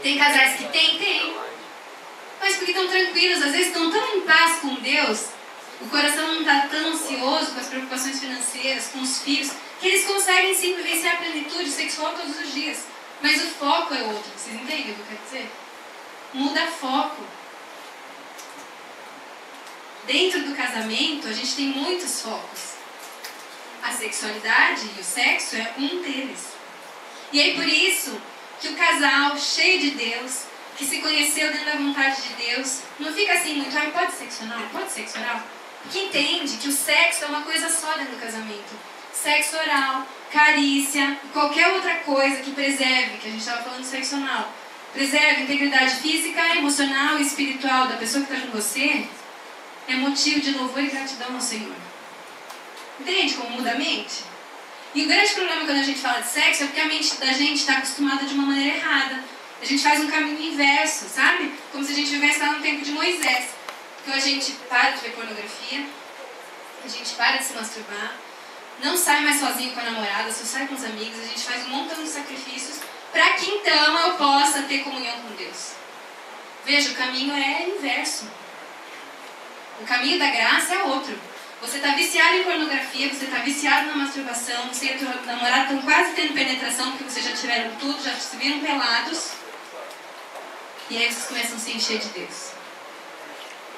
Tem casais que tem. Mas porque estão tranquilos, às vezes estão tão em paz com Deus, o coração não está tão ansioso com as preocupações financeiras, com os filhos, que eles conseguem sim vivenciar a plenitude sexual todos os dias. Mas o foco é outro. Vocês entendem o que eu quero dizer? Muda foco. Dentro do casamento, a gente tem muitos focos. A sexualidade e o sexo é um deles. E aí por isso que o casal cheio de Deus, que se conheceu dentro da vontade de Deus, não fica assim muito, pode sexo oral? Pode sexo oral? Porque entende que o sexo é uma coisa só dentro do casamento. Sexo oral, carícia, qualquer outra coisa que preserve, que a gente estava falando de sexo anal, preserve a integridade física, emocional e espiritual da pessoa que está com você, é motivo de louvor e gratidão ao Senhor. Entende como muda a mente? E o grande problema quando a gente fala de sexo é porque a mente da gente está acostumada de uma maneira errada. A gente faz um caminho inverso, sabe? Como se a gente vivesse lá no tempo de Moisés. Então a gente para de ver pornografia, a gente para de se masturbar, não sai mais sozinho com a namorada, só sai com os amigos, a gente faz um montão de sacrifícios para que então eu possa ter comunhão com Deus. Veja, o caminho é inverso. O caminho da graça é outro. Você está viciado em pornografia, você está viciado na masturbação, você e a tua namorada estão quase tendo penetração porque vocês já tiveram tudo, já se viram pelados. E aí vocês começam a se encher de Deus.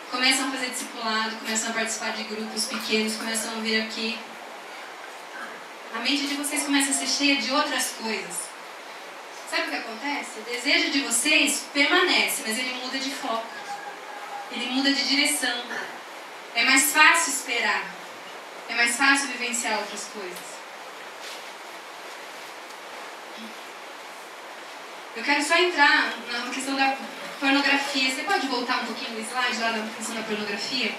Começam a fazer discipulado, começam a participar de grupos pequenos, começam a vir aqui. A mente de vocês começa a ser cheia de outras coisas. Sabe o que acontece? O desejo de vocês permanece, mas ele muda de foco. Ele muda de direção. É mais fácil esperar. É mais fácil vivenciar outras coisas. Eu quero só entrar na questão da pornografia. Você pode voltar um pouquinho no slide lá na questão da pornografia?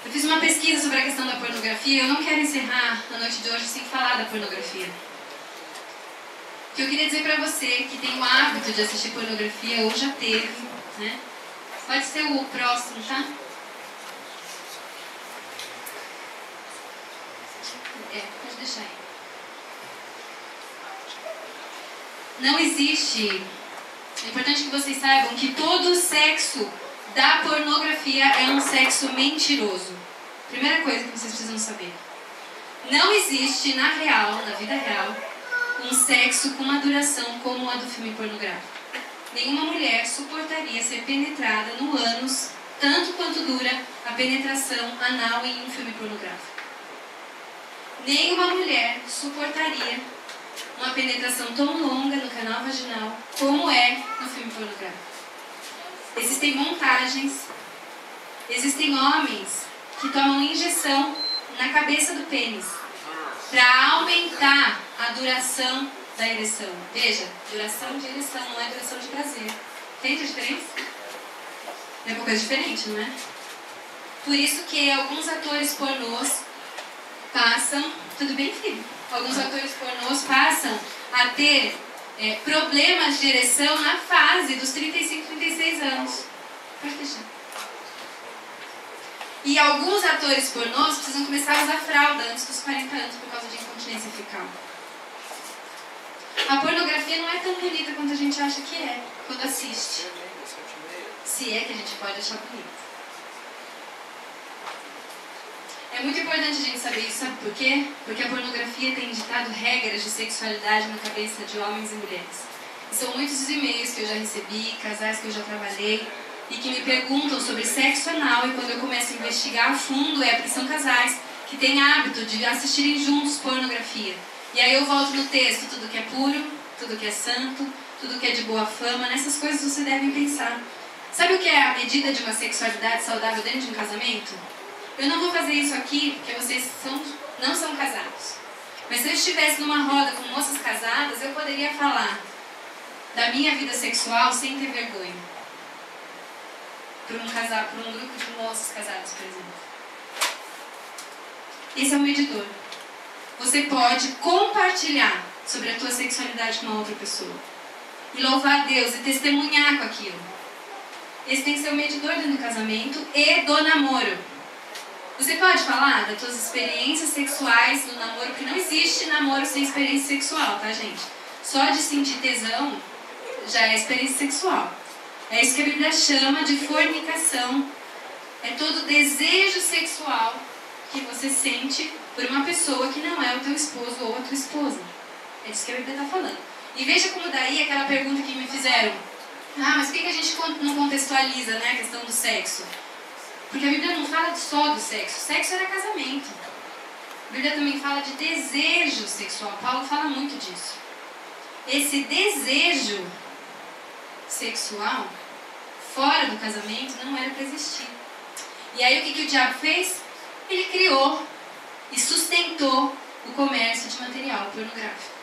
Eu fiz uma pesquisa sobre a questão da pornografia. Eu não quero encerrar a noite de hoje sem falar da pornografia. O que eu queria dizer pra você que tem o hábito de assistir pornografia ou já teve, né? Pode ser o próximo, tá? Pode deixar aí. Não existe. É importante que vocês saibam que todo sexo da pornografia é um sexo mentiroso. Primeira coisa que vocês precisam saber. Não existe na vida real, um sexo com uma duração como a do filme pornográfico. Nenhuma mulher suportaria ser penetrada no ânus tanto quanto dura a penetração anal em um filme pornográfico. Nenhuma mulher suportaria uma penetração tão longa no canal vaginal como é no filme pornográfico. Existem montagens, existem homens que tomam injeção na cabeça do pênis para aumentar a duração da ereção. Veja, duração de ereção não é duração de prazer. Entende a diferença? É uma coisa diferente, não é? Por isso que alguns atores pornôs passam... Tudo bem, filho? Alguns atores pornôs passam a ter problemas de ereção na fase dos 35, 36 anos. Pode deixar. E alguns atores pornôs precisam começar a usar fralda antes dos 40 anos por causa de incontinência fecal. A pornografia não é tão bonita quanto a gente acha que é quando assiste. Se é que a gente pode achar bonito. É muito importante a gente saber isso, sabe por quê? Porque a pornografia tem ditado regras de sexualidade na cabeça de homens e mulheres. E são muitos os e-mails que eu já recebi, casais que eu já trabalhei, e que me perguntam sobre sexo anal, e quando eu começo a investigar a fundo, porque são casais que têm hábito de assistirem juntos pornografia. E aí eu volto no texto, tudo que é puro, tudo que é santo, tudo que é de boa fama, nessas coisas você deve pensar. Sabe o que é a medida de uma sexualidade saudável dentro de um casamento? Eu não vou fazer isso aqui porque vocês não são casados. Mas se eu estivesse numa roda com moças casadas, eu poderia falar da minha vida sexual sem ter vergonha. Para um grupo de moças casadas, por exemplo. Esse é o medidor. Você pode compartilhar sobre a tua sexualidade com uma outra pessoa. E louvar a Deus e testemunhar com aquilo. Esse tem que ser o medidor dentro do casamento e do namoro. Você pode falar das suas experiências sexuais no namoro, porque não existe namoro sem experiência sexual, tá, gente? Só de sentir tesão já é experiência sexual. É isso que a Bíblia chama de fornicação. É todo desejo sexual que você sente por uma pessoa que não é o teu esposo ou a tua esposa. É disso que a Bíblia está falando. E veja como daí aquela pergunta que me fizeram. Mas por que a gente não contextualiza, né, a questão do sexo? Porque a Bíblia não fala só do sexo. Sexo era casamento. A Bíblia também fala de desejo sexual. Paulo fala muito disso. Esse desejo sexual fora do casamento não era para existir. E aí o que o diabo fez? Ele criou e sustentou o comércio de material pornográfico.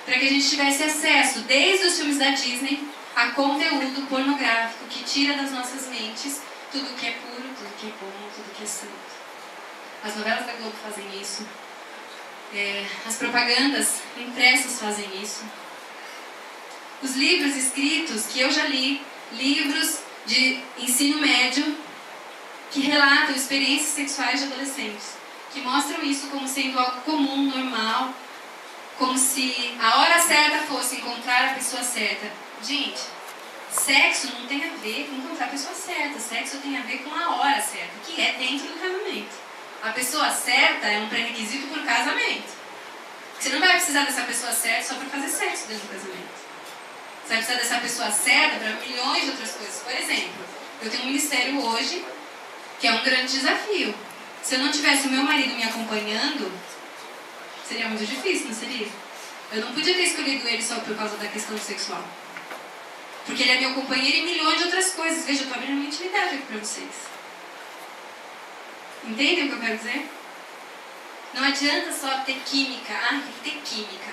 Para que a gente tivesse acesso, desde os filmes da Disney, a conteúdo pornográfico que tira das nossas mentes tudo que é puro, tudo que é bom, tudo que é santo. As novelas da Globo fazem isso. As propagandas impressas fazem isso. Os livros escritos que eu já li, livros de ensino médio, que relatam experiências sexuais de adolescentes, que mostram isso como sendo algo comum, normal, como se a hora certa fosse encontrar a pessoa certa. Gente, sexo não tem a ver com encontrar a pessoa certa. Sexo tem a ver com a hora certa, que é dentro do casamento. A pessoa certa é um pré-requisito para o casamento. Você não vai precisar dessa pessoa certa só para fazer sexo dentro do casamento. Você vai precisar dessa pessoa certa para milhões de outras coisas. Por exemplo, eu tenho um ministério hoje que é um grande desafio. Se eu não tivesse o meu marido me acompanhando, seria muito difícil, não seria? Eu não podia ter escolhido ele só por causa da questão sexual. Porque ele é meu companheiro em milhões de outras coisas. Veja, eu estou abrindo uma intimidade aqui para vocês. Entendem o que eu quero dizer? Não adianta só ter química. Tem que ter química.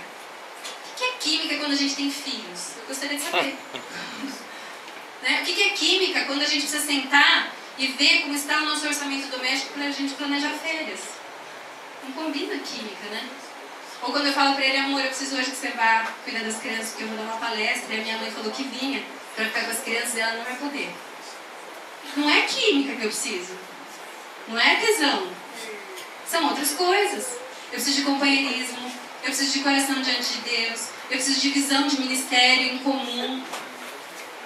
O que é química quando a gente tem filhos? Eu gostaria de saber. Né? O que é química quando a gente precisa sentar e ver como está o nosso orçamento doméstico para a gente planejar férias? Não combina química, né? Ou quando eu falo para ele, amor, eu preciso hoje que você vá cuidar das crianças porque eu vou dar uma palestra e a minha mãe falou que vinha para ficar com as crianças e ela não vai poder. Não é química que eu preciso. Não é tesão. São outras coisas. Eu preciso de companheirismo, eu preciso de coração diante de Deus, eu preciso de visão de ministério em comum.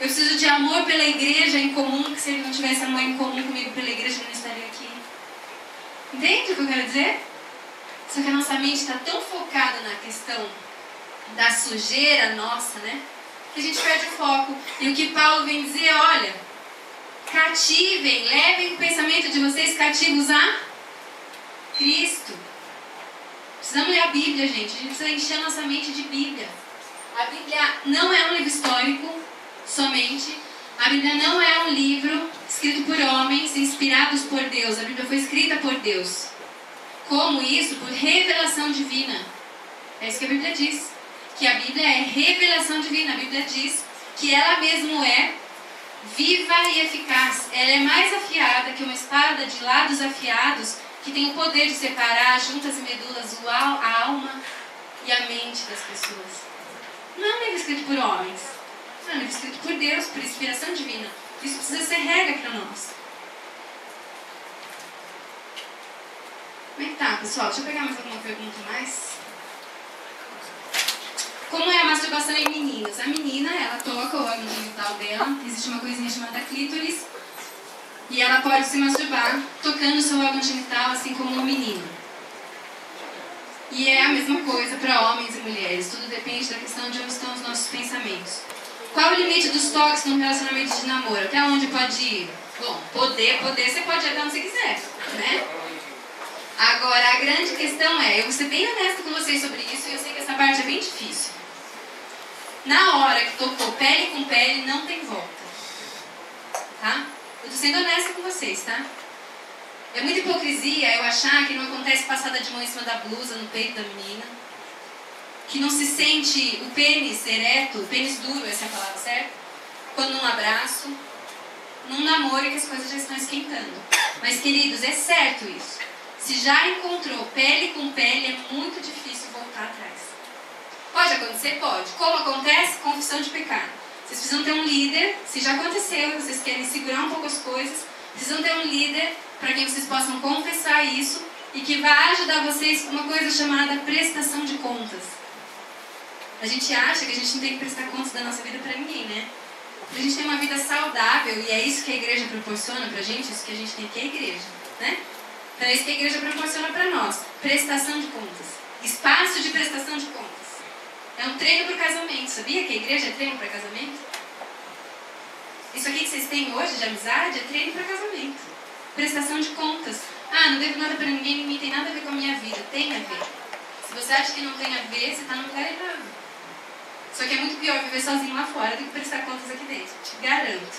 Eu preciso de amor pela igreja em comum, que se ele não tivesse amor em comum comigo pela igreja, ele não estaria aqui. Entende o que eu quero dizer? Só que a nossa mente está tão focada na questão da sujeira nossa, né? Que a gente perde o foco. E o que Paulo vem dizer é, olha, cativem, levem o pensamento de vocês cativos a Cristo. Precisamos ler a Bíblia, gente. A gente precisa encher a nossa mente de Bíblia. A Bíblia não é um livro histórico somente. A Bíblia não é um livro escrito por homens, inspirados por Deus. A Bíblia foi escrita por Deus. Como isso? Por revelação divina. É isso que a Bíblia diz. Que a Bíblia é revelação divina. A Bíblia diz que ela mesmo é viva e eficaz. Ela é mais afiada que uma espada de lados afiados, que tem o poder de separar juntas e medulas a alma e a mente das pessoas. Não é um livro escrito por homens. É um livro escrito por Deus, por inspiração divina. Isso precisa ser regra para nós. Como é que tá, pessoal? Deixa eu pegar mais alguma pergunta mais. Como é a masturbação em meninas? A menina, ela toca o órgão genital dela. Existe uma coisinha chamada clítoris. E ela pode se masturbar tocando o seu órgão genital, assim como um menino. E é a mesma coisa para homens e mulheres. Tudo depende da questão de onde estão os nossos pensamentos. Qual é o limite dos toques num relacionamento de namoro? Até onde pode ir? Bom, poder, você pode ir até onde você quiser, né? Agora, a grande questão é, eu vou ser bem honesta com vocês sobre isso, e eu sei que essa parte é bem difícil. Na hora que tocou pele com pele, não tem volta. Tá? Eu tô sendo honesta com vocês, tá? É muita hipocrisia eu achar que não acontece passada de mão em cima da blusa, no peito da menina. Que não se sente o pênis ereto, o pênis duro, essa é a palavra certa? Quando num abraço, num namoro e que as coisas já estão esquentando. Mas, queridos, é certo isso. Se já encontrou pele com pele, é muito difícil voltar atrás. Pode acontecer? Pode. Como acontece? Confissão de pecado. Vocês precisam ter um líder, se já aconteceu e vocês querem segurar um pouco as coisas, precisam ter um líder para que vocês possam confessar isso e que vai ajudar vocês com uma coisa chamada prestação de contas. A gente acha que a gente não tem que prestar contas da nossa vida pra ninguém, né? Pra gente ter uma vida saudável, e é isso que a igreja proporciona pra gente, isso que a gente tem que é a igreja, né? Então é isso que a igreja proporciona pra nós. Prestação de contas. Espaço de prestação de contas. É um treino pro casamento. Sabia que a igreja é treino para casamento? Isso aqui que vocês têm hoje de amizade é treino para casamento. Prestação de contas. Ah, não devo nada para ninguém, ninguém tem nada a ver com a minha vida. Tem a ver. Se você acha que não tem a ver, você está no lugar errado. Só que é muito pior viver sozinho lá fora do que prestar contas aqui dentro. Te garanto.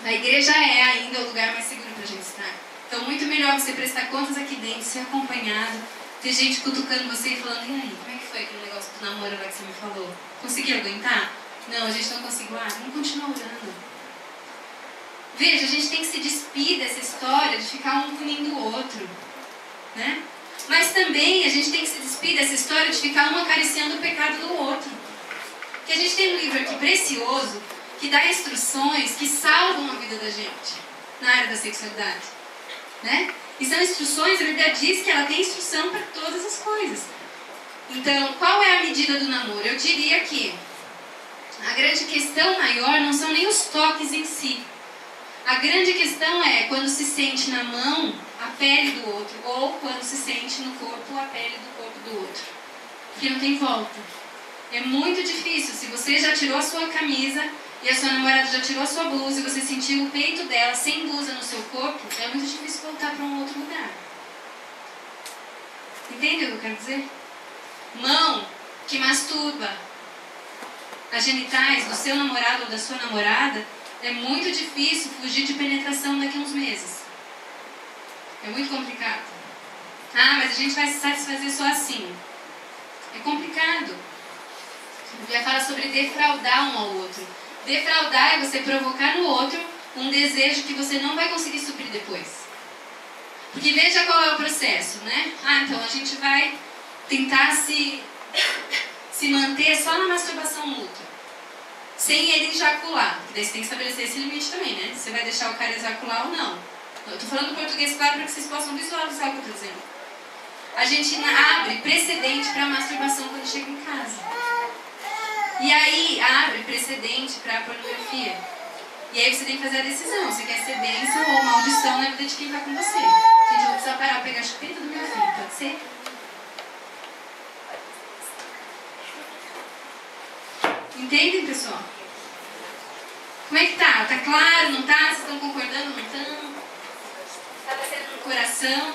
A igreja é ainda o lugar mais seguro para a gente estar. Então, muito melhor você prestar contas aqui dentro, ser acompanhado, ter gente cutucando você e falando: e aí, como é que foi aquele negócio do namoro lá que você me falou? Conseguiu aguentar? Não, a gente não conseguiu. Ah, vamos continuar orando. Veja, a gente tem que se despir dessa história de ficar um punindo o outro, né? Mas também a gente tem que se despir dessa história de ficar um acariciando o pecado do outro. Porque a gente tem um livro aqui precioso que dá instruções que salvam a vida da gente na área da sexualidade, né? E são instruções, a Bíblia diz que ela tem instrução para todas as coisas. Então, qual é a medida do namoro? Eu diria que a grande questão maior não são nem os toques em si. A grande questão é quando se sente na mão a pele do outro, ou quando se sente no corpo a pele do corpo do outro. Porque não tem volta. É muito difícil. Se você já tirou a sua camisa e a sua namorada já tirou a sua blusa e você sentiu o peito dela sem blusa no seu corpo, é muito difícil voltar para um outro lugar. Entende o que eu quero dizer? Mão que masturba as genitais do seu namorado ou da sua namorada, é muito difícil fugir de penetração daqui a uns meses. É muito complicado. Ah, mas a gente vai se satisfazer só assim. É complicado. A Bíblia fala sobre defraudar um ao outro. Defraudar é você provocar no outro um desejo que você não vai conseguir suprir depois. Porque veja qual é o processo, né? Ah, então a gente vai tentar se manter só na masturbação mútua. Sem ele ejacular. Porque daí você tem que estabelecer esse limite também, né? Você vai deixar o cara ejacular ou não. Eu estou falando português claro para que vocês possam visualizar o que eu estou dizendo. A gente abre precedente para a masturbação quando chega em casa. E aí abre precedente para a pornografia. E aí você tem que fazer a decisão. Você quer ser bênção ou maldição na vida de quem está com você. Gente, eu vou precisar parar para pegar a chupeta do meu filho. Pode ser? Entendem, pessoal? Como é que tá? Tá claro? Não tá? Vocês estão concordando? Não estão? Tá descendo no coração?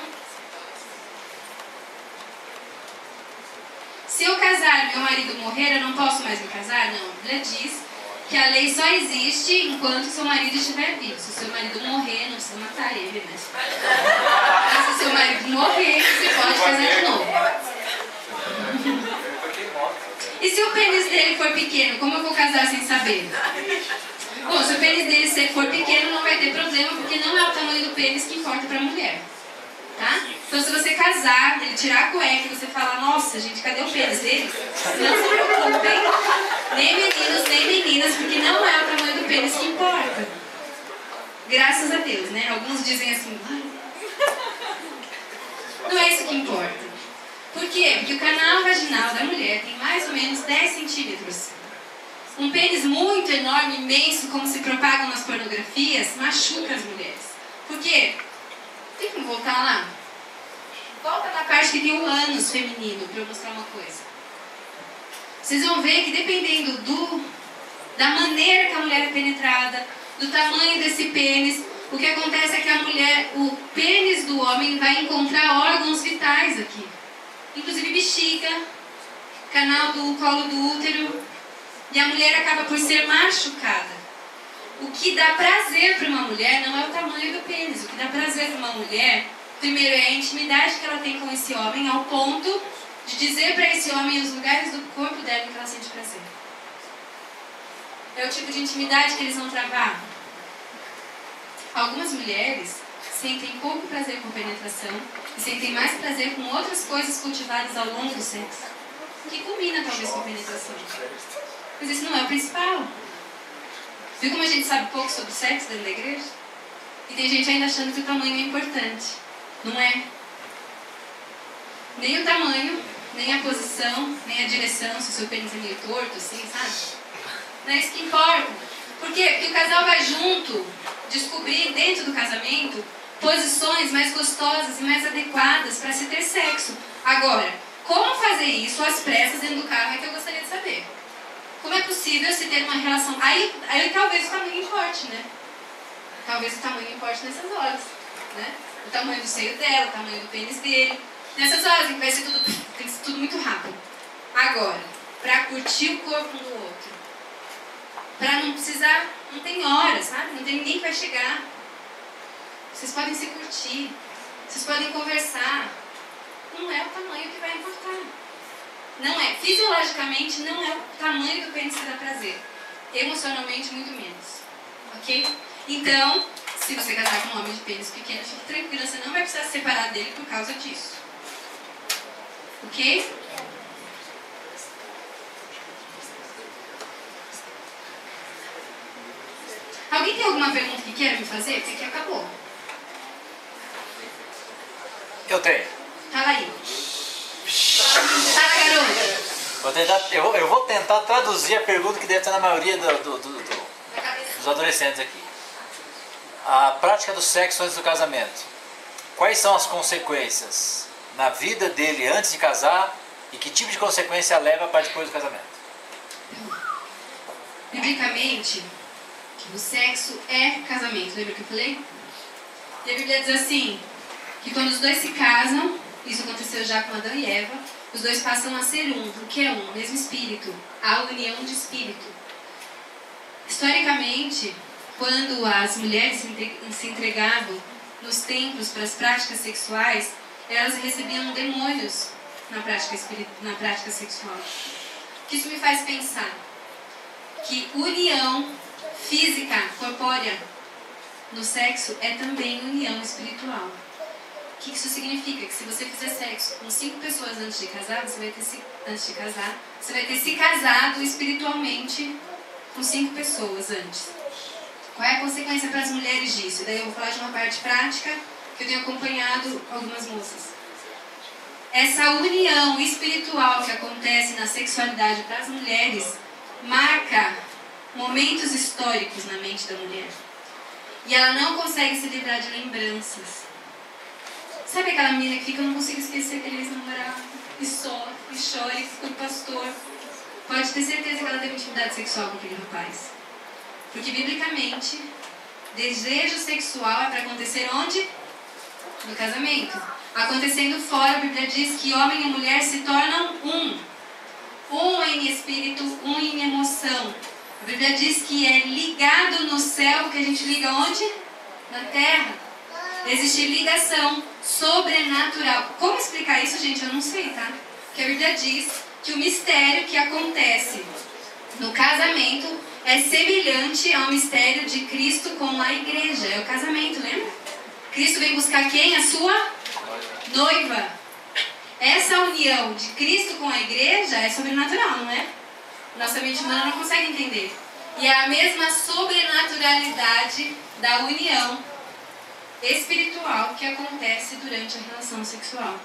Se eu casar e meu marido morrer, eu não posso mais me casar? Não. A Bíblia diz que a lei só existe enquanto seu marido estiver vivo. Se o seu marido morrer, não precisa matar ele, né? Mas se o seu marido morrer, você pode casar de novo. E se o pênis dele for pequeno, como eu vou casar sem saber? Bom, se o pênis dele for pequeno, não vai ter problema, porque não é o tamanho do pênis que importa para a mulher. Tá? Então, se você casar, ele tirar a cueca e você falar: nossa, gente, cadê o pênis dele? Não se preocupem, nem meninos, nem meninas, porque não é o tamanho do pênis que importa. Graças a Deus, né? Alguns dizem assim: não é isso que importa. Por quê? Porque o canal vaginal da mulher tem mais ou menos 10 centímetros. Um pênis muito enorme, imenso, como se propagam nas pornografias, machuca as mulheres. Por quê? Tem como voltar lá? Volta na parte que tem o ânus feminino, para eu mostrar uma coisa. Vocês vão ver que dependendo da maneira que a mulher é penetrada, do tamanho desse pênis, o que acontece é que o pênis do homem vai encontrar órgãos vitais aqui. Inclusive bexiga, canal do colo do útero, e a mulher acaba por ser machucada. O que dá prazer para uma mulher não é o tamanho do pênis. O que dá prazer para uma mulher, primeiro, é a intimidade que ela tem com esse homem, ao ponto de dizer para esse homem os lugares do corpo dela em que ela sente prazer. É o tipo de intimidade que eles vão travar. Algumas mulheres sentem pouco prazer com penetração e sentem mais prazer com outras coisas cultivadas ao longo do sexo, que combina talvez com penetração. Mas isso não é o principal. Viu como a gente sabe pouco sobre sexo dentro da igreja? E tem gente ainda achando que o tamanho é importante. Não é. Nem o tamanho, nem a posição, nem a direção, se o seu pênis é meio torto, assim, sabe? Não é isso que importa. Por quê? Porque o casal vai junto descobrir dentro do casamento posições mais gostosas e mais adequadas para se ter sexo. Agora, como fazer isso às pressas dentro do carro é que eu gostaria de saber. Como é possível se ter uma relação... Aí talvez o tamanho importe, né? Talvez o tamanho importe nessas horas, né? O tamanho do seio dela, o tamanho do pênis dele. Nessas horas em que vai ser tudo, tem que ser tudo muito rápido. Agora, para curtir o corpo um do outro, para não precisar, não tem hora, sabe? Não tem ninguém que vai chegar. Vocês podem se curtir, vocês podem conversar. Não é o tamanho que vai importar. Não é. Fisiologicamente, não é o tamanho do pênis que dá prazer. Emocionalmente, muito menos. Ok? Então, se você casar com um homem de pênis pequeno, fique tranquila, você não vai precisar se separar dele por causa disso. Ok? Alguém tem alguma pergunta que queira me fazer? Porque aqui acabou. Eu tenho. Fala aí. Fala, garoto. Eu vou tentar traduzir a pergunta que deve estar na maioria dos adolescentes aqui. A prática do sexo antes do casamento. Quais são as consequências na vida dele antes de casar e que tipo de consequência leva para depois do casamento? Biblicamente, o sexo é casamento. Lembra que eu falei? E a Bíblia diz assim, que quando os dois se casam, isso aconteceu já com Adão e Eva, os dois passam a ser um. O que é um? O mesmo espírito. A união de espírito. Historicamente, quando as mulheres se entregavam nos templos para as práticas sexuais, elas recebiam demônios na prática sexual. O que isso me faz pensar? Que união física, corpórea, no sexo é também união espiritual. O que isso significa? Que se você fizer sexo com 5 pessoas antes de casar, você vai ter se casado espiritualmente com 5 pessoas antes. Qual é a consequência para as mulheres disso? Daí eu vou falar de uma parte prática que eu tenho acompanhado algumas moças. Essa união espiritual que acontece na sexualidade para as mulheres marca momentos históricos na mente da mulher. E ela não consegue se livrar de lembranças. Sabe aquela menina que fica, eu não consigo esquecer aquele ex-namorado, e sofre, e chora, e fica com o pastor. Pode ter certeza que ela teve intimidade sexual com aquele rapaz. Porque, biblicamente, desejo sexual é para acontecer onde? No casamento. Acontecendo fora, a Bíblia diz que homem e mulher se tornam um. Um em espírito, um em emoção. A Bíblia diz que é ligado no céu, que a gente liga onde? Na terra. Existe ligação sobrenatural. Como explicar isso, gente? Eu não sei, tá? Porque a Bíblia diz que o mistério que acontece no casamento é semelhante ao mistério de Cristo com a igreja. É o casamento, lembra? Cristo vem buscar quem? A sua noiva. Essa união de Cristo com a igreja é sobrenatural, não é? Nossa mente humana não consegue entender. E é a mesma sobrenaturalidade da união espiritual que acontece durante a relação sexual.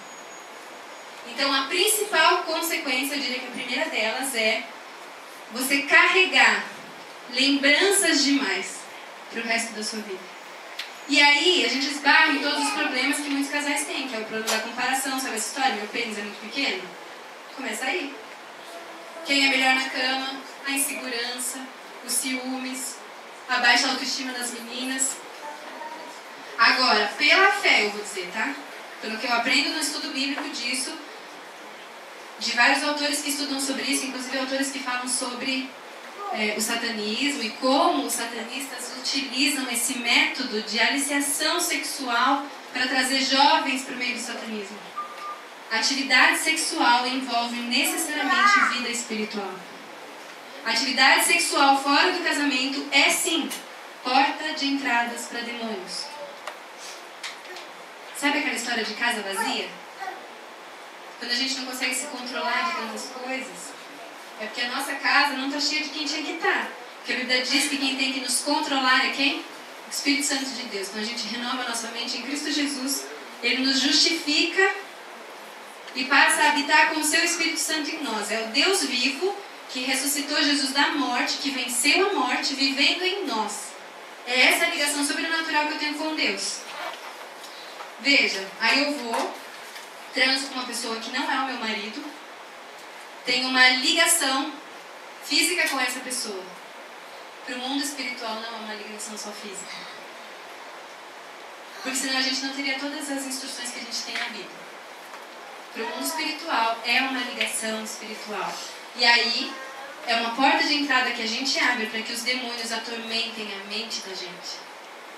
Então, a principal consequência, eu diria que a primeira delas é você carregar lembranças demais para o resto da sua vida. E aí, a gente esbarra em todos os problemas que muitos casais têm, que é o problema da comparação. Sabe essa história? Meu pênis é muito pequeno? Começa aí. Quem é melhor na cama, a insegurança, os ciúmes, a baixa autoestima das meninas. Agora, pela fé, eu vou dizer, tá? Pelo que eu aprendo no estudo bíblico disso, de vários autores que estudam sobre isso, inclusive autores que falam sobre o satanismo e como os satanistas utilizam esse método de aliciação sexual para trazer jovens para o meio do satanismo. A atividade sexual envolve necessariamente vida espiritual. A atividade sexual fora do casamento é, sim, porta de entradas para demônios. Sabe aquela história de casa vazia? Quando a gente não consegue se controlar de tantas coisas, é porque a nossa casa não está cheia de quem tinha que estar. Porque a Bíblia diz que quem tem que nos controlar é quem? O Espírito Santo de Deus. Quando a gente renova a nossa mente em Cristo Jesus, Ele nos justifica e passa a habitar com o seu Espírito Santo em nós. É o Deus vivo que ressuscitou Jesus da morte, que venceu a morte, vivendo em nós. É essa a ligação sobrenatural que eu tenho com Deus. Veja, aí eu vou, transo com uma pessoa que não é o meu marido, tenho uma ligação física com essa pessoa. Para o mundo espiritual não é uma ligação só física. Porque senão a gente não teria todas as instruções que a gente tem na Bíblia. Para o mundo espiritual é uma ligação espiritual. E aí é uma porta de entrada que a gente abre para que os demônios atormentem a mente da gente.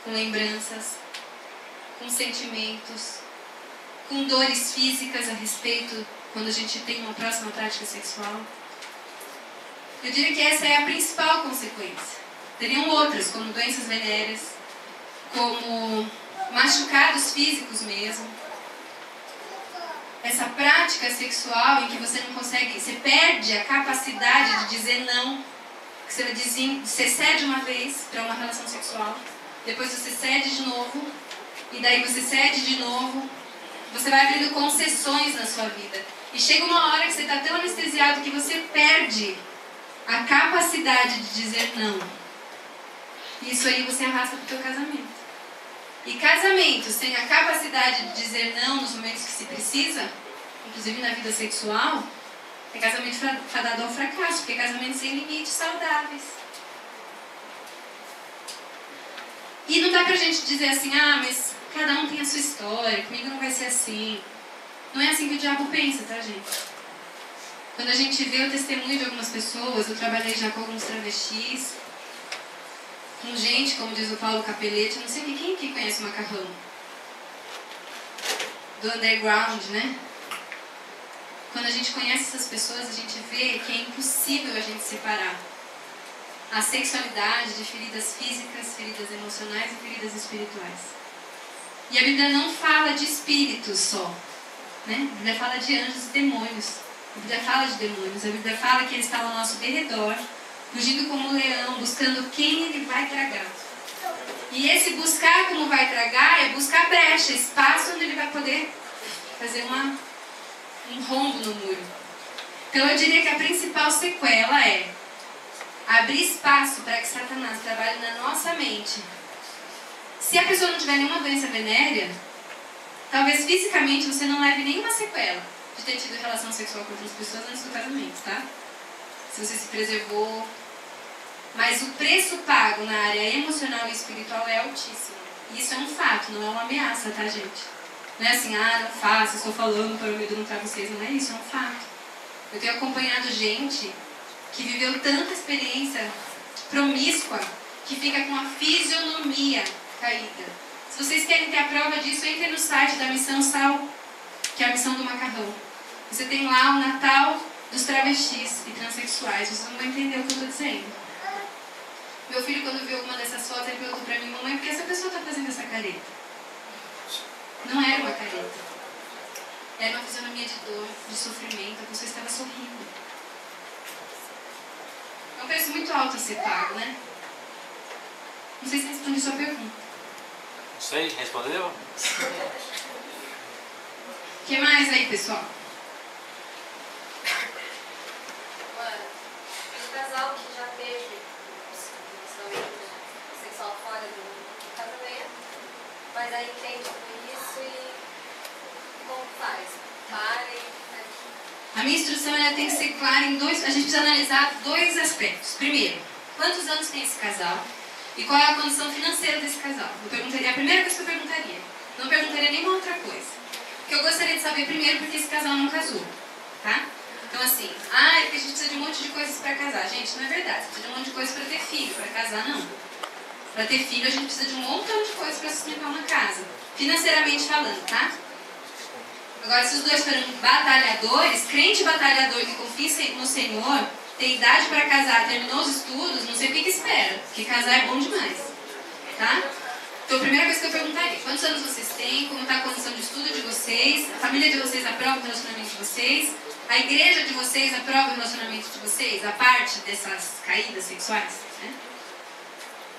Com lembranças, com sentimentos, com dores físicas a respeito quando a gente tem uma próxima prática sexual. Eu diria que essa é a principal consequência. Teriam outras, como doenças venéreas, como machucados físicos mesmo. Essa prática sexual em que você não consegue, você perde a capacidade de dizer não. Você cede uma vez para uma relação sexual, depois você cede de novo, e daí você cede de novo. Você vai abrindo concessões na sua vida. E chega uma hora que você está tão anestesiado que você perde a capacidade de dizer não. Isso aí você arrasta para o teu casamento. E casamento sem a capacidade de dizer não nos momentos que se precisa, inclusive na vida sexual, é casamento fadado ao fracasso, porque é casamento sem limites saudáveis. E não dá pra gente dizer assim, mas cada um tem a sua história, comigo não vai ser assim. Não é assim que o diabo pensa, tá, gente? Quando a gente vê o testemunho de algumas pessoas, eu trabalhei já com alguns travestis, com gente, como diz o Paulo Capelete, não sei quem aqui conhece o Macarrão? Do underground, né? Quando a gente conhece essas pessoas, a gente vê que é impossível a gente separar a sexualidade de feridas físicas, feridas emocionais e feridas espirituais. E a Bíblia não fala de espíritos só, né? A Bíblia fala de anjos e demônios. A Bíblia fala de demônios. A Bíblia fala que ele está ao nosso derredor, fugindo como um leão, buscando quem ele vai tragar. E esse buscar como vai tragar é buscar brecha, espaço onde ele vai poder fazer um rombo no muro. Então eu diria que a principal sequela é abrir espaço para que Satanás trabalhe na nossa mente. Se a pessoa não tiver nenhuma doença venérea, talvez fisicamente você não leve nenhuma sequela de ter tido relação sexual com outras pessoas antes do casamento, tá? Se você se preservou. Mas o preço pago na área emocional e espiritual é altíssimo. E isso é um fato, não é uma ameaça, tá, gente? Não é assim, não faça, estou falando para o medo não travar vocês. Não é isso, é um fato. Eu tenho acompanhado gente que viveu tanta experiência promíscua que fica com a fisionomia caída. Se vocês querem ter a prova disso, entrem no site da Missão Sal, que é a missão do macarrão. Você tem lá o Natal dos travestis e transexuais. Vocês não vão entender o que eu estou dizendo. Meu filho, quando viu alguma dessas fotos, ele perguntou pra mim, mamãe, por que essa pessoa está fazendo essa careta? Não era uma careta. Era uma fisionomia de dor, de sofrimento. A pessoa estava sorrindo. É um preço muito alto a ser pago, né? Não sei se respondi sua pergunta. Não sei, respondeu? O que mais aí, pessoal? Um casal que já teve sexual fora do casamento, mas aí entende tudo isso e como faz? Para e... A minha instrução ela tem que ser clara em dois... A gente precisa analisar dois aspectos. Primeiro, quantos anos tem esse casal? E qual é a condição financeira desse casal? É a primeira coisa que eu perguntaria. Não perguntaria nenhuma outra coisa. Porque eu gostaria de saber primeiro porque esse casal não casou. Tá? Então assim, é porque a gente precisa de um monte de coisas para casar. Gente, não é verdade. Você precisa de um monte de coisas para ter filho. Para casar, não. Para ter filho, a gente precisa de um montão de coisas para sustentar uma casa. Financeiramente falando, tá? Agora, se os dois forem batalhadores, crente batalhador que confia no Senhor, tem idade para casar, terminou os estudos, não sei o que espera. Porque casar é bom demais. Tá? Então, a primeira coisa que eu perguntaria, quantos anos vocês têm? Como está a condição de estudo de vocês? A família de vocês aprova o relacionamento de vocês? A igreja de vocês aprova o relacionamento de vocês? A parte dessas caídas sexuais? Né?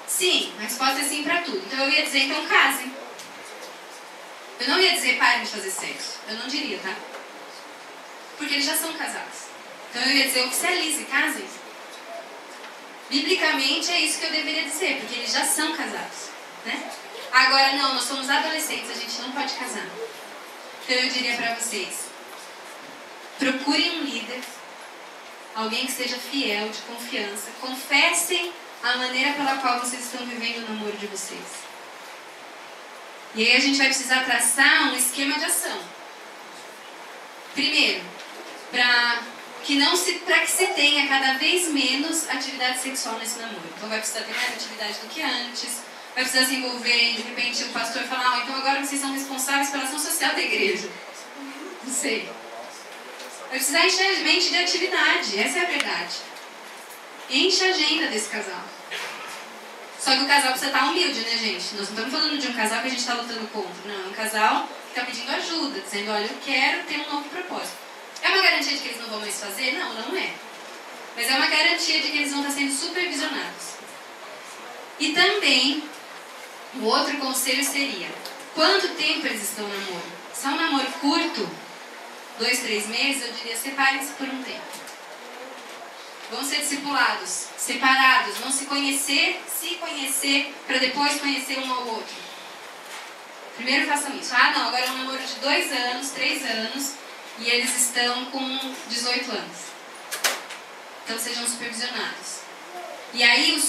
Sim, a resposta é sim para tudo. Então eu ia dizer, então casem. Eu não ia dizer parem de fazer sexo. Eu não diria, tá? porque eles já são casados. Então eu ia dizer, oficialize, casem. Biblicamente é isso que eu deveria dizer, porque eles já são casados, né? Agora não, nós somos adolescentes, a gente não pode casar. Então eu diria para vocês, procurem um líder, alguém que seja fiel, de confiança, confessem a maneira pela qual vocês estão vivendo o namoro de vocês. E aí a gente vai precisar traçar um esquema de ação. Primeiro, para que se tenha cada vez menos atividade sexual nesse namoro. Então vai precisar ter mais atividade do que antes, vai precisar se envolver, de repente o pastor falar, então agora vocês são responsáveis pela ação social da igreja. Não sei. Vai precisar encher a mente de atividade, essa é a verdade. Enche a agenda desse casal. Só que o casal precisa estar humilde, né, gente? Nós não estamos falando de um casal que a gente está lutando contra. Não, é um casal que está pedindo ajuda, dizendo, olha, eu quero ter um novo propósito. É uma garantia de que eles não vão mais fazer? Não, não é. Mas é uma garantia de que eles vão estar sendo supervisionados. E também, o outro conselho seria, quanto tempo eles estão no namoro? Se é um namoro curto, 2, 3 meses, eu diria, separem-se por um tempo. Vão ser discipulados, separados, vão se conhecer para depois conhecer um ao outro. Primeiro façam isso. Ah, não, agora é um namoro de 2 anos, 3 anos, e eles estão com 18 anos. Então sejam supervisionados. E aí,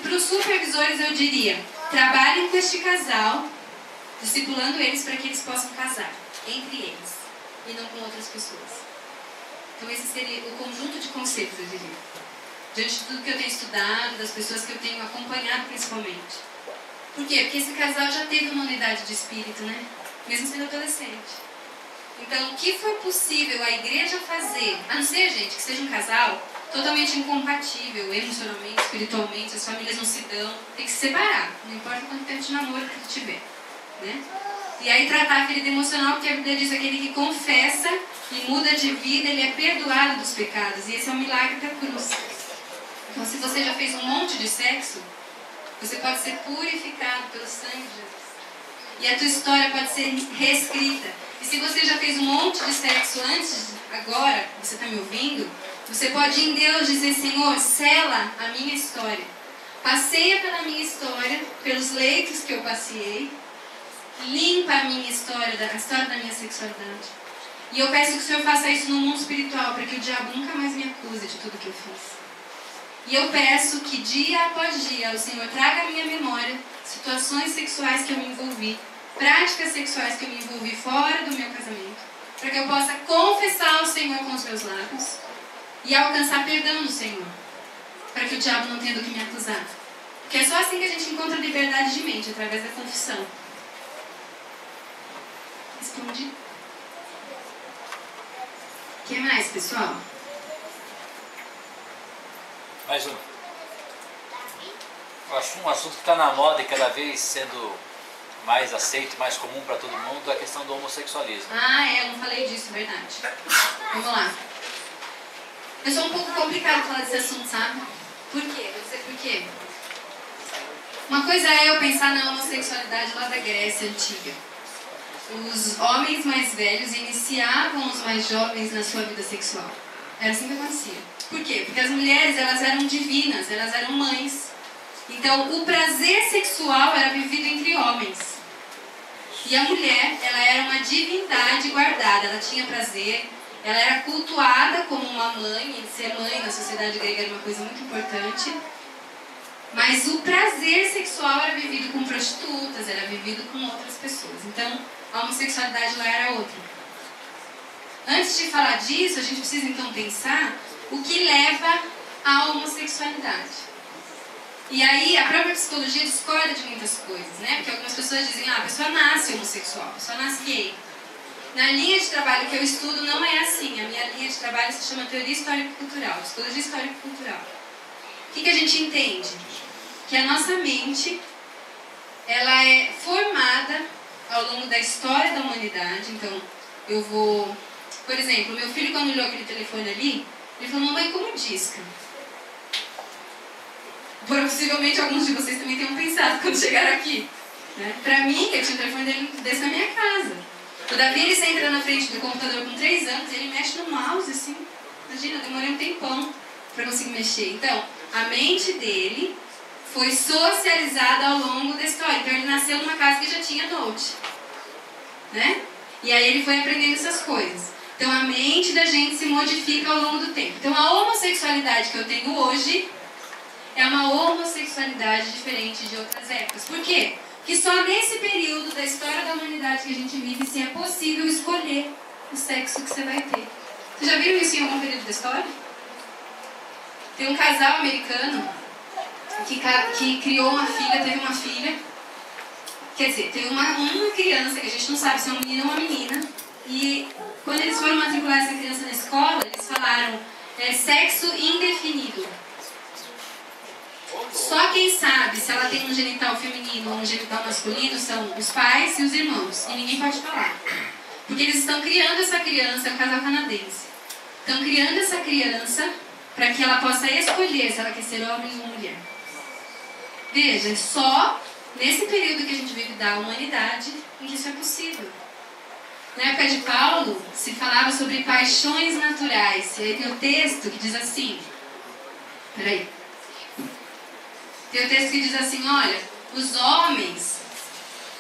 para os supervisores eu diria, trabalhem com este casal, discipulando eles para que eles possam casar, entre eles, e não com outras pessoas. Então esse seria o conjunto de conceitos, eu diria. Diante de tudo que eu tenho estudado, das pessoas que eu tenho acompanhado principalmente. Por quê? Porque esse casal já teve uma unidade de espírito, né? Mesmo sendo adolescente. Então, o que foi possível a igreja fazer, a não ser, gente, que seja um casal totalmente incompatível, emocionalmente, espiritualmente, as famílias não se dão, tem que se separar, não importa quanto tempo de namoro que tiver, né? E aí tratar a ferida emocional, porque a Bíblia diz que aquele que confessa e muda de vida, ele é perdoado dos pecados, e esse é o milagre da cruz. Então, se você já fez um monte de sexo, você pode ser purificado pelo sangue de Jesus. E a tua história pode ser reescrita. E se você já fez um monte de sexo antes, agora, você está me ouvindo, você pode em Deus dizer, Senhor, sela a minha história. Passeia pela minha história, pelos leitos que eu passei, limpa a minha história, a história da minha sexualidade. E eu peço que o Senhor faça isso no mundo espiritual, para que o diabo nunca mais me acuse de tudo que eu fiz. E eu peço que dia após dia o Senhor traga à minha memória situações sexuais que eu me envolvi, práticas sexuais que eu me envolvi fora do meu casamento, para que eu possa confessar ao Senhor com os meus lábios e alcançar perdão do Senhor, para que o diabo não tenha do que me acusar. Porque é só assim que a gente encontra liberdade de mente, através da confissão. Respondi? O que mais, pessoal? Mais um. Eu acho um assunto que está na moda e cada vez sendo mais aceito, mais comum para todo mundo, é a questão do homossexualismo. Ah, eu não falei disso, verdade. Vamos lá. Eu sou um pouco complicado falar desse assunto, sabe? Por quê? Vou dizer por quê. Uma coisa é eu pensar na homossexualidade lá da Grécia Antiga. Os homens mais velhos iniciavam os mais jovens na sua vida sexual. Era assim que acontecia. Por quê? Porque as mulheres, elas eram divinas, elas eram mães. Então, o prazer sexual era vivido entre homens. E a mulher, ela era uma divindade guardada, ela tinha prazer, ela era cultuada como uma mãe, e ser mãe na sociedade grega era uma coisa muito importante. Mas o prazer sexual era vivido com prostitutas, era vivido com outras pessoas. Então, a homossexualidade lá era outra. Antes de falar disso, a gente precisa então pensar o que leva à homossexualidade. E aí, a própria psicologia discorda de muitas coisas, né? Porque algumas pessoas dizem, a pessoa nasce homossexual, a pessoa nasce gay. Na linha de trabalho que eu estudo, não é assim. A minha linha de trabalho se chama Teoria Histórico-Cultural, Psicologia Histórico-Cultural. O que a gente entende? Que a nossa mente, ela é formada ao longo da história da humanidade. Então, eu vou... Por exemplo, meu filho, quando olhou aquele telefone ali, ele falou, mamãe, como disca? Possivelmente alguns de vocês também tenham pensado quando chegaram aqui. Né? Pra mim, eu tinha um telefone desse na minha casa. O Davi, ele senta na frente do computador com 3 anos e ele mexe no mouse, assim. Imagina, eu demorei um tempão para conseguir mexer. Então, a mente dele foi socializada ao longo da história. Então, ele nasceu numa casa que já tinha note, né? E aí ele foi aprendendo essas coisas. Então, a mente da gente se modifica ao longo do tempo. Então, a homossexualidade que eu tenho hoje é uma homossexualidade diferente de outras épocas. Por quê? Porque só nesse período da história da humanidade que a gente vive se é possível escolher o sexo que você vai ter. Vocês já viram isso em algum período da história? Tem um casal americano que criou uma filha, teve uma filha. Quer dizer, teve uma criança que a gente não sabe se é um menino ou uma menina. E quando eles foram matricular essa criança na escola, eles falaram sexo indefinido. Só quem sabe se ela tem um genital feminino ou um genital masculino são os pais e os irmãos. E ninguém pode falar. Porque eles estão criando essa criança, é um casal canadense. Estão criando essa criança para que ela possa escolher se ela quer ser homem ou mulher. Veja, só nesse período que a gente vive da humanidade em que isso é possível. Na época de Paulo, se falava sobre paixões naturais. E aí tem o texto que diz assim... Peraí. Tem o texto que diz assim, olha, os homens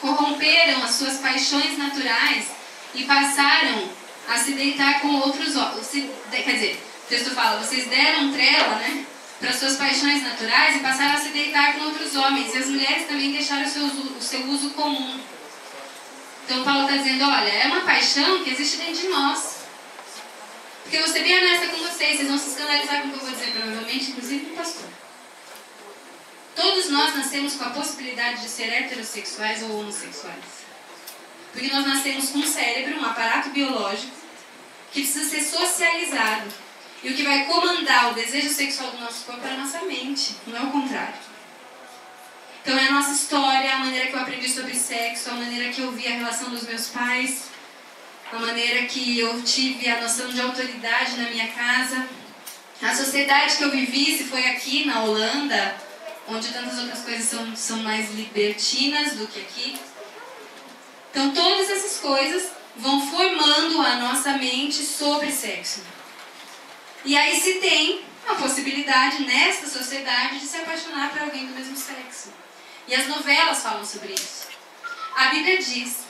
corromperam as suas paixões naturais e passaram a se deitar com outros homens. Quer dizer, o texto fala, vocês deram trela, né, para suas paixões naturais e passaram a se deitar com outros homens. E as mulheres também deixaram o seu uso comum. Então Paulo está dizendo, olha, é uma paixão que existe dentro de nós. Porque eu vou ser bem honesta com vocês vão se escandalizar com o que eu vou dizer provavelmente, inclusive com o pastor. Todos nós nascemos com a possibilidade de ser heterossexuais ou homossexuais. Porque nós nascemos com um cérebro, um aparato biológico, que precisa ser socializado. E o que vai comandar o desejo sexual do nosso corpo é a nossa mente, não é o contrário. Então é a nossa história, a maneira que eu aprendi sobre sexo, a maneira que eu vi a relação dos meus pais, a maneira que eu tive a noção de autoridade na minha casa, a sociedade que eu vivi, se foi aqui na Holanda, onde tantas outras coisas são mais libertinas do que aqui. Então todas essas coisas vão formando a nossa mente sobre sexo. E aí se tem a possibilidade nesta sociedade de se apaixonar por alguém do mesmo sexo. E as novelas falam sobre isso. A Bíblia diz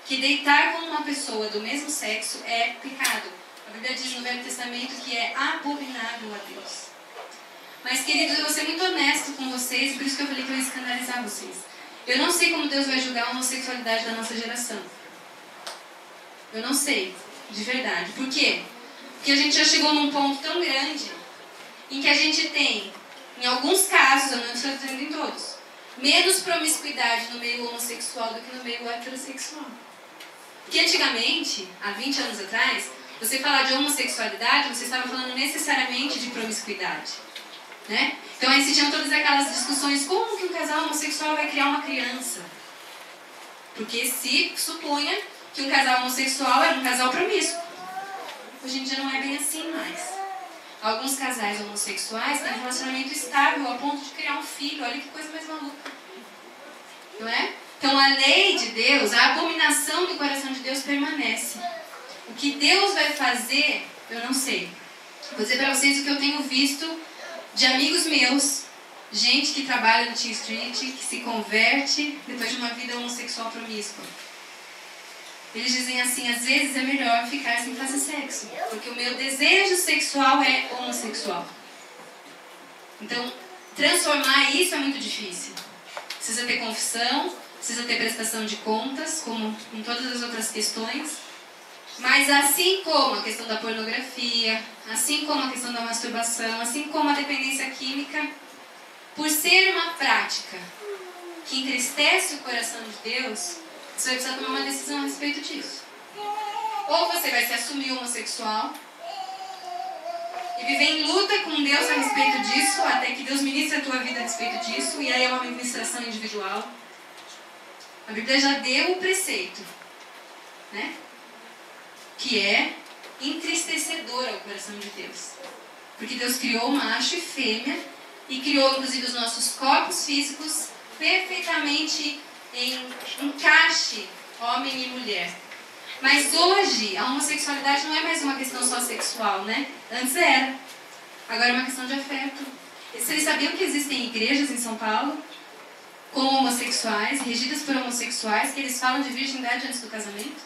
que deitar com uma pessoa do mesmo sexo é pecado. A Bíblia diz no Velho Testamento que é abominável a Deus. Mas, queridos, eu vou ser muito honesto com vocês, por isso que eu falei que eu ia escandalizar vocês. Eu não sei como Deus vai julgar a homossexualidade da nossa geração. Eu não sei, de verdade. Por quê? Porque a gente já chegou num ponto tão grande em que a gente tem, em alguns casos, eu não estou dizendo em todos, menos promiscuidade no meio homossexual do que no meio heterossexual. Porque antigamente, há 20 anos atrás, você falar de homossexualidade, você estava falando necessariamente de promiscuidade. Né? Então aí se tinham todas aquelas discussões, como que um casal homossexual vai criar uma criança? Porque se supunha que um casal homossexual era um casal promíscuo. Hoje em dia não é bem assim mais. Alguns casais homossexuais têm um relacionamento estável ao ponto de criar um filho. Olha que coisa mais maluca. Não é? Então a lei de Deus, a abominação do coração de Deus permanece. O que Deus vai fazer, eu não sei. Vou dizer para vocês o que eu tenho visto de amigos meus, gente que trabalha no Teen Street, que se converte depois de uma vida homossexual promíscua. Eles dizem assim, às vezes é melhor ficar sem fazer sexo, porque o meu desejo sexual é homossexual. Então, transformar isso é muito difícil. Precisa ter confissão, precisa ter prestação de contas, como em todas as outras questões. Mas assim como a questão da pornografia, assim como a questão da masturbação, assim como a dependência química, por ser uma prática que entristece o coração de Deus, você vai precisar tomar uma decisão a respeito disso. Ou você vai se assumir homossexual e viver em luta com Deus a respeito disso, até que Deus ministre a tua vida a respeito disso, e aí é uma ministração individual. A Bíblia já deu o preceito, né? Que é entristecedor ao coração de Deus. Porque Deus criou macho e fêmea e criou inclusive os nossos corpos físicos perfeitamente em encaixe, homem e mulher. Mas hoje, a homossexualidade não é mais uma questão só sexual, né? Antes era. Agora é uma questão de afeto. Vocês sabiam que existem igrejas em São Paulo com homossexuais, regidas por homossexuais, que eles falam de virgindade antes do casamento?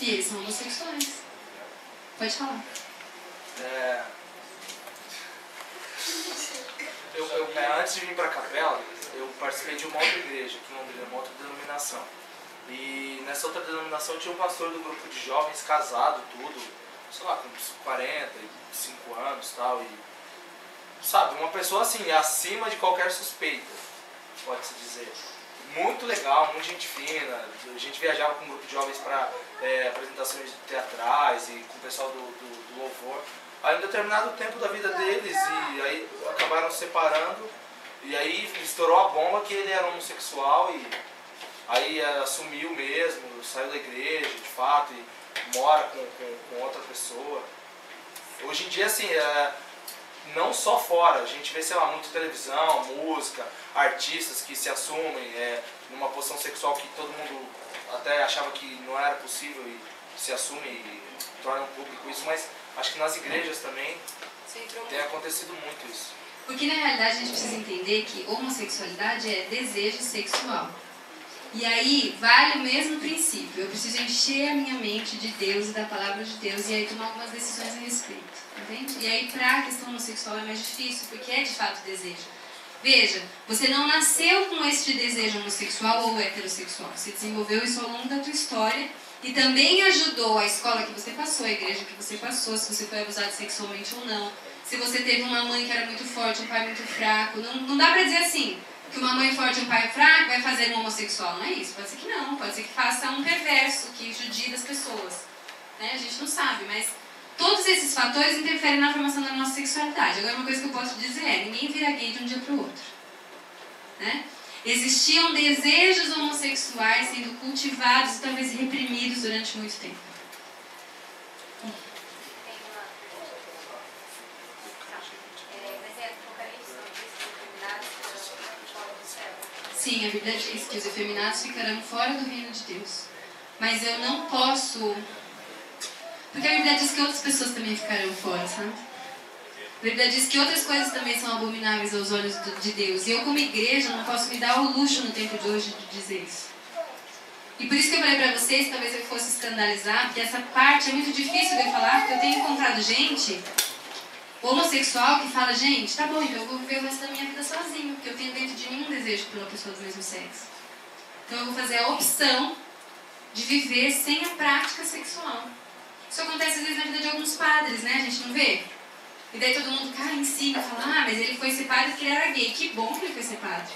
E eles são homossexuais. Pode falar. Antes de vir para a capela, eu participei de uma outra igreja aqui em Londrina, uma outra denominação. E nessa outra denominação tinha um pastor do grupo de jovens, casado, tudo, sei lá, com uns 45 anos e tal. E, sabe, uma pessoa assim, acima de qualquer suspeita, pode-se dizer. Muito legal, muito gente fina. A gente viajava com um grupo de jovens para apresentações teatrais e com o pessoal do louvor. Aí, em um determinado tempo da vida deles, e aí acabaram se separando, e aí estourou a bomba que ele era homossexual, e aí assumiu mesmo, saiu da igreja, de fato, e mora com outra pessoa. Hoje em dia, assim, não só fora, a gente vê, sei lá, muito televisão, música, artistas que se assumem numa posição sexual que todo mundo até achava que não era possível e se assume e torna público isso, mas acho que nas igrejas também tem acontecido muito isso. Porque na realidade a gente precisa entender que homossexualidade é desejo sexual. E aí vale o mesmo princípio. Eu preciso encher a minha mente de Deus e da palavra de Deus e aí tomar algumas decisões a respeito. Entende? E aí para a questão homossexual é mais difícil, porque é de fato desejo. Veja, você não nasceu com este desejo homossexual ou heterossexual. Você desenvolveu isso ao longo da tua história e também ajudou a escola que você passou, a igreja que você passou, se você foi abusado sexualmente ou não. Se você teve uma mãe que era muito forte, um pai muito fraco. Não dá pra dizer assim, que uma mãe forte e um pai fraco vai fazer um homossexual. Não é isso. Pode ser que não. Pode ser que faça um perverso, que judie das pessoas. Né? A gente não sabe, mas todos esses fatores interferem na formação da nossa sexualidade. Agora, uma coisa que eu posso dizer é, ninguém vira gay de um dia para o outro. Né? Existiam desejos homossexuais sendo cultivados e talvez reprimidos durante muito tempo. Sim, a Bíblia diz que os efeminados ficarão fora do reino de Deus. Mas eu não posso... Porque a Bíblia diz que outras pessoas também ficarão fora, sabe? A Bíblia diz que outras coisas também são abomináveis aos olhos de Deus. E eu, como igreja, não posso me dar o luxo no tempo de hoje de dizer isso. E por isso que eu falei pra vocês, talvez eu fosse escandalizar, porque essa parte é muito difícil de eu falar, porque eu tenho encontrado gente homossexual que fala, gente, tá bom, então eu vou viver o resto da minha vida sozinho, porque eu tenho dentro de mim um desejo por uma pessoa do mesmo sexo. Então eu vou fazer a opção de viver sem a prática sexual. Isso acontece às vezes na vida de alguns padres, né? A gente não vê? E daí todo mundo cai em si e fala, mas ele foi ser padre porque ele era gay. Que bom que ele foi ser padre.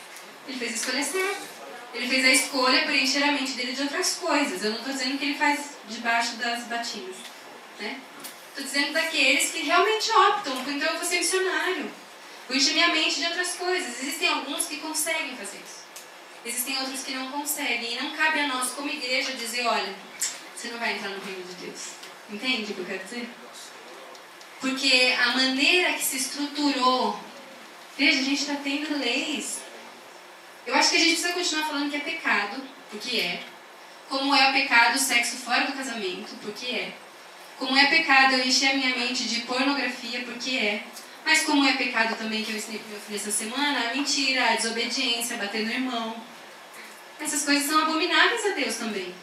Ele fez a escolha certa. Ele fez a escolha para encher a mente dele de outras coisas. Eu não estou dizendo que ele faz debaixo das batinas, né? Estou dizendo daqueles que realmente optam por, então eu vou ser missionário. Vou encher minha mente de outras coisas. Existem alguns que conseguem fazer isso. Existem outros que não conseguem. E não cabe a nós, como igreja, dizer, olha, você não vai entrar no reino de Deus. Entende o que eu quero dizer? Porque a maneira que se estruturou... Veja, a gente está tendo leis. Eu acho que a gente precisa continuar falando que é pecado, porque é. Como é o pecado o sexo fora do casamento, porque é. Como é pecado eu encher a minha mente de pornografia, porque é. Mas como é pecado também, que eu ensinei para meu filho essa semana, a mentira, a desobediência, bater no irmão. Essas coisas são abomináveis a Deus também.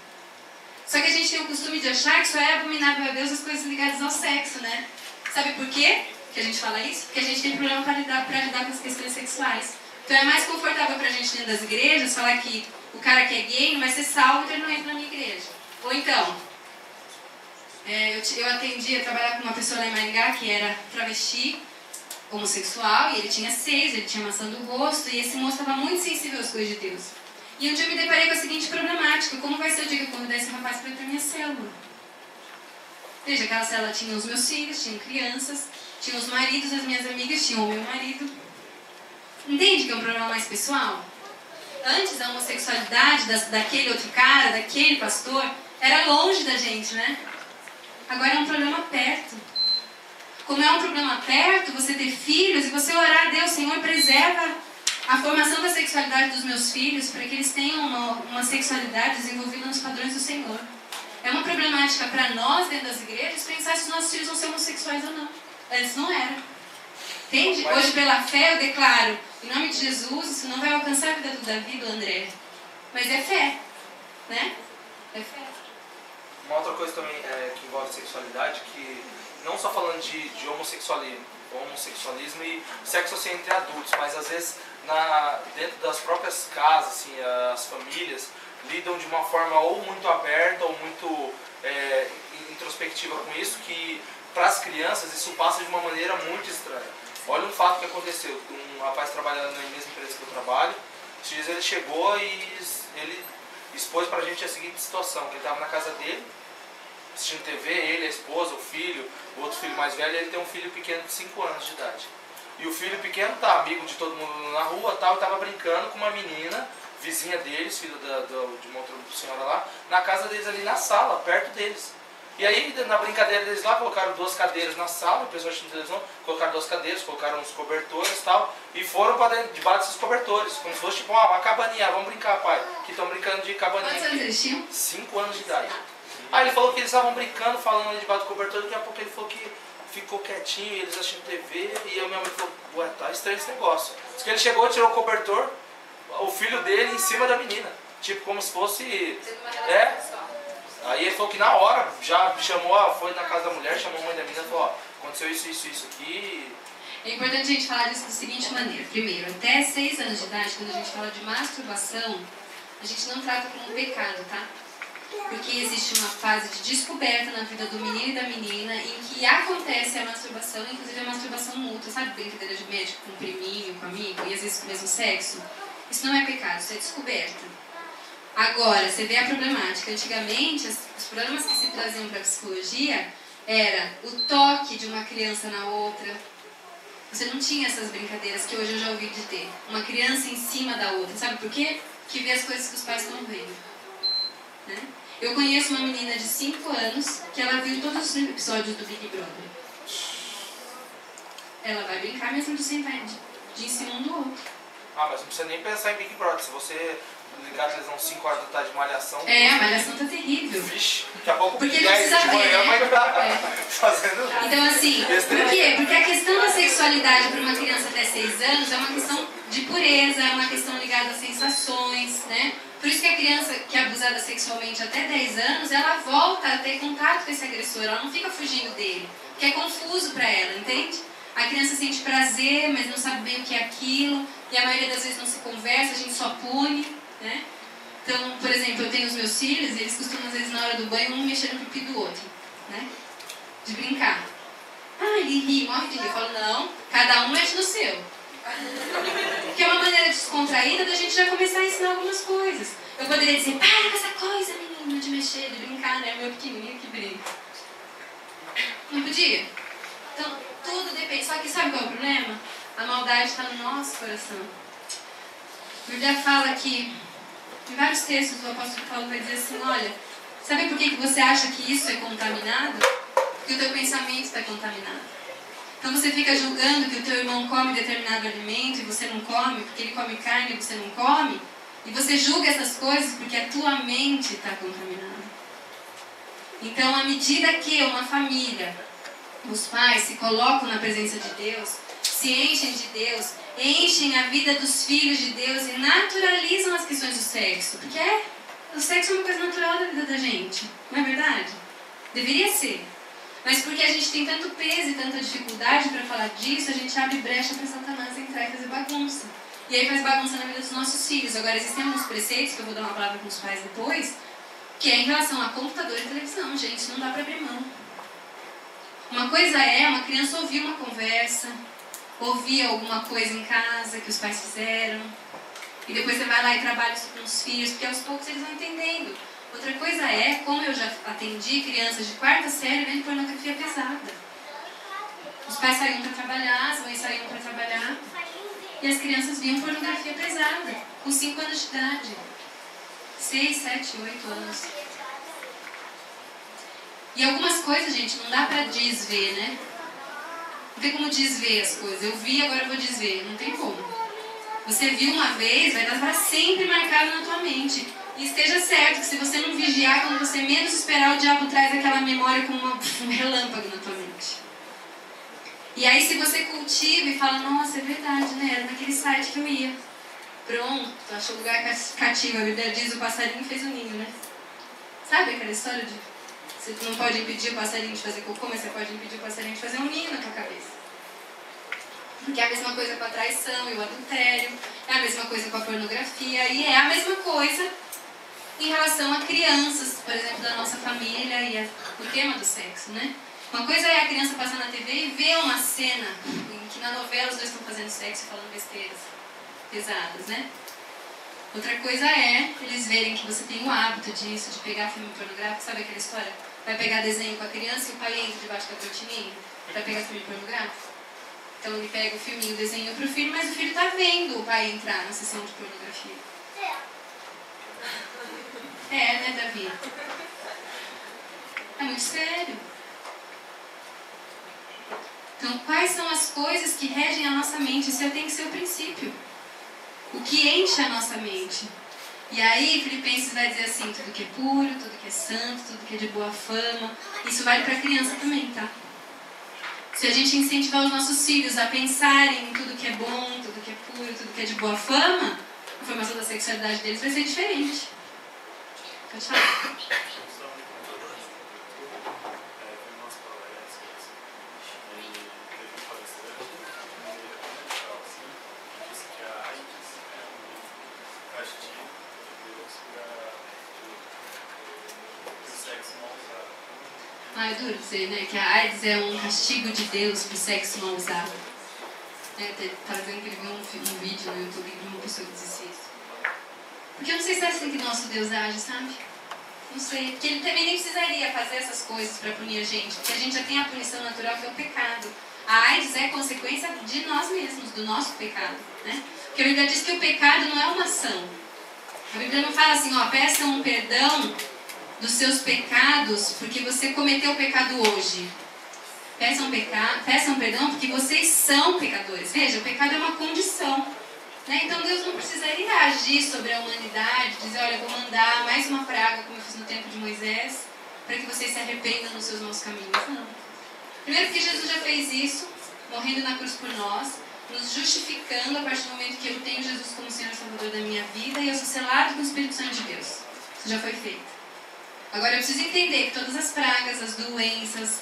Só que a gente tem o costume de achar que só é abominável a Deus as coisas ligadas ao sexo, né? Sabe por quê que a gente fala isso? Porque a gente tem problema para lidar com as questões sexuais. Então é mais confortável para a gente dentro das igrejas falar que o cara que é gay não vai ser salvo, então ele não entra na minha igreja. Ou então, eu atendi a trabalhar com uma pessoa lá em Maringá que era travesti, homossexual, e ele tinha 6, ele tinha maçã do rosto, e esse moço estava muito sensível às coisas de Deus. E um dia eu me deparei com a seguinte problemática: como vai ser o dia que eu convidar esse rapaz para ir para minha célula? Veja, aquela célula tinha os meus filhos, tinha crianças, tinha os maridos das minhas amigas, tinha o meu marido. Entende que é um problema mais pessoal? Antes, a homossexualidade daquele outro cara, daquele pastor, era longe da gente, né? Agora é um problema perto. Como é um problema perto, você ter filhos e você orar a Deus, Senhor, preserva a formação da sexualidade dos meus filhos para que eles tenham uma sexualidade desenvolvida nos padrões do Senhor. É uma problemática para nós, dentro das igrejas, pensar se os nossos filhos vão ser homossexuais ou não. Antes não era. Entende? Hoje, pela fé, eu declaro, em nome de Jesus, isso não vai alcançar a vida do Davi e do André. Mas é fé. Né? É fé. Uma outra coisa também que envolve sexualidade, que não só falando de homossexualismo e sexo assim, entre adultos, mas às vezes dentro das próprias casas, assim, as famílias lidam de uma forma ou muito aberta ou muito introspectiva com isso, que para as crianças isso passa de uma maneira muito estranha. Olha um fato que aconteceu, um rapaz trabalhando na mesma empresa que eu trabalho, esses dias ele chegou e ele expôs pra gente a seguinte situação, que ele estava na casa dele, assistindo TV, ele, a esposa, o filho, o outro filho mais velho, ele tem um filho pequeno de 5 anos de idade. E o filho pequeno tá amigo de todo mundo na rua tal, e estava brincando com uma menina, vizinha deles, filho de uma outra senhora lá, na casa deles ali na sala, perto deles. E aí, na brincadeira deles lá, colocaram 2 cadeiras na sala, o pessoal assistindo televisão, colocaram 2 cadeiras, colocaram uns cobertores e tal, e foram para debaixo desses cobertores, como se fosse tipo uma cabaninha, vamos brincar, pai, que estão brincando de cabaninha. Quantos anos eles tinham? 5 anos de idade. Aí ele falou que eles estavam brincando, falando ali debaixo do cobertor, daqui a pouco ele falou que ficou quietinho, eles assistindo TV, e a minha mãe falou, ué, tá estranho esse negócio. Diz que ele chegou, tirou o cobertor, o filho dele em cima da menina, tipo como se fosse... Aí ele falou que na hora já chamou, foi na casa da mulher, chamou a mãe da menina e falou, aconteceu isso aqui. É importante a gente falar disso da seguinte maneira. Primeiro, até 6 anos de idade, quando a gente fala de masturbação, a gente não trata como um pecado, tá? Porque existe uma fase de descoberta na vida do menino e da menina em que acontece a masturbação, inclusive a masturbação mútua, sabe? Brincadeira de médico com um priminho, com um amigo, e às vezes com o mesmo sexo. Isso não é pecado, isso é descoberta. Agora, você vê a problemática. Antigamente, os problemas que se traziam para a psicologia era o toque de uma criança na outra. Você não tinha essas brincadeiras que hoje eu já ouvi de ter. Uma criança em cima da outra. Sabe por quê? Porque vê as coisas que os pais estão vendo. Né? Eu conheço uma menina de 5 anos que ela viu todos os episódios do Big Brother. Ela vai brincar mesmo de em cima um do outro. Ah, mas não precisa nem pensar em Big Brother. Se você ligar a televisão 5 horas da tarde de Malhação... a Malhação tá terrível. Vixe, daqui a pouco porque 10 de manhã vai estar fazendo... Então assim, por quê? Porque a questão da sexualidade para uma criança até 6 anos é uma questão de pureza, é uma questão ligada às sensações, né? Por isso que a criança que é abusada sexualmente até 10 anos, ela volta a ter contato com esse agressor, ela não fica fugindo dele, porque é confuso para ela, entende? A criança sente prazer, mas não sabe bem o que é aquilo, e a maioria das vezes não se conversa, a gente só pune, né? Então, por exemplo, eu tenho os meus filhos, e eles costumam às vezes na hora do banho, um mexer no pipi do outro, né? De brincar. Ah, ele ri, morre de rir. Eu falo, não, cada um mexe no seu. Que é uma maneira descontraída da gente já começar a ensinar algumas coisas. Eu poderia dizer, para com essa coisa, menino, de mexer, de brincar, né? Meu pequenininho que brinca. Não podia? Então, tudo depende. Só que sabe qual é o problema? A maldade está no nosso coração. A Bíblia fala que, em vários textos, o apóstolo Paulo vai dizer assim, olha, sabe por que você acha que isso é contaminado? Porque o teu pensamento está contaminado. Então você fica julgando que o teu irmão come determinado alimento e você não come, porque ele come carne e você não come, e você julga essas coisas porque a tua mente está contaminada. Então, à medida que uma família, os pais se colocam na presença de Deus, se enchem de Deus, enchem a vida dos filhos de Deus e naturalizam as questões do sexo, porque o sexo é uma coisa natural da vida da gente, não é verdade? Deveria ser. Mas porque a gente tem tanto peso e tanta dificuldade para falar disso, a gente abre brecha para Satanás entrar e fazer bagunça. E aí faz bagunça na vida dos nossos filhos. Agora, existem alguns preceitos, que eu vou dar uma palavra com os pais depois, que é em relação a computador e televisão. Gente, não dá para abrir mão. Uma coisa é uma criança ouvir uma conversa, ouvir alguma coisa em casa que os pais fizeram, e depois você vai lá e trabalha isso com os filhos, porque aos poucos eles vão entendendo. Outra coisa é, como eu já atendi crianças de 4ª série vendo pornografia pesada. Os pais saíam para trabalhar, as mães saíam para trabalhar, e as crianças viam pornografia pesada, com 5 anos de idade. 6, 7, 8 anos. E algumas coisas, gente, não dá para desver, né? Não tem como desver as coisas. Eu vi, agora eu vou desver. Não tem como. Você viu uma vez, vai estar para sempre marcado na tua mente. E esteja certo que se você não vigiar, quando você menos esperar, o diabo traz aquela memória como um relâmpago na tua mente. E aí se você cultiva e fala, nossa, é verdade, né? Era naquele site que eu ia. Pronto, tu achou o lugar cativo. A Bíblia diz, o passarinho fez o ninho, né? Sabe aquela história de... Você não pode impedir o passarinho de fazer cocô, mas você pode impedir o passarinho de fazer um ninho na tua cabeça. Porque é a mesma coisa com a traição e o adultério, é a mesma coisa com a pornografia, e é a mesma coisa em relação a crianças, por exemplo, da nossa família e o tema do sexo, né? Uma coisa é a criança passar na TV e ver uma cena em que na novela os dois estão fazendo sexo e falando besteiras pesadas, né? Outra coisa é eles verem que você tem o hábito disso, de pegar filme pornográfico, sabe aquela história? Vai pegar desenho com a criança e o pai entra debaixo da cortininha para pegar filme pornográfico. Então ele pega o filminho, o desenho pro filho, mas o filho tá vendo o pai entrar na sessão de pornografia. Né, Davi? É muito sério. Então, quais são as coisas que regem a nossa mente? Isso tem que ser o princípio. O que enche a nossa mente. E aí, Filipenses vai dizer assim, tudo que é puro, tudo que é santo, tudo que é de boa fama. Isso vale para criança também, tá? Se a gente incentivar os nossos filhos a pensarem em tudo que é bom, tudo que é puro, tudo que é de boa fama, a formação da sexualidade deles vai ser diferente. Pode falar. É duro dizer, né? Que a AIDS é um castigo de Deus pro sexo mal usado. Tá dizendo que ele viu um vídeo no YouTube de uma pessoa que disse isso. Porque eu não sei se é assim que nosso Deus age, sabe? Não sei. Porque ele também nem precisaria fazer essas coisas para punir a gente. Porque a gente já tem a punição natural, que é o pecado. A AIDS é consequência de nós mesmos, do nosso pecado, né? Porque a Bíblia diz que o pecado não é uma ação. A Bíblia não fala assim, ó, peçam um perdão dos seus pecados porque você cometeu o pecado hoje. Peçam perdão porque vocês são pecadores. Veja, o pecado é uma condição. Né? Então Deus não precisaria agir sobre a humanidade, dizer, olha, eu vou mandar mais uma praga, como eu fiz no tempo de Moisés, para que vocês se arrependam nos seus maus caminhos. Não. Primeiro porque Jesus já fez isso, morrendo na cruz por nós, nos justificando a partir do momento que eu tenho Jesus como Senhor e Salvador da minha vida e eu sou selado com o Espírito Santo de Deus. Isso já foi feito. Agora eu preciso entender que todas as pragas, as doenças,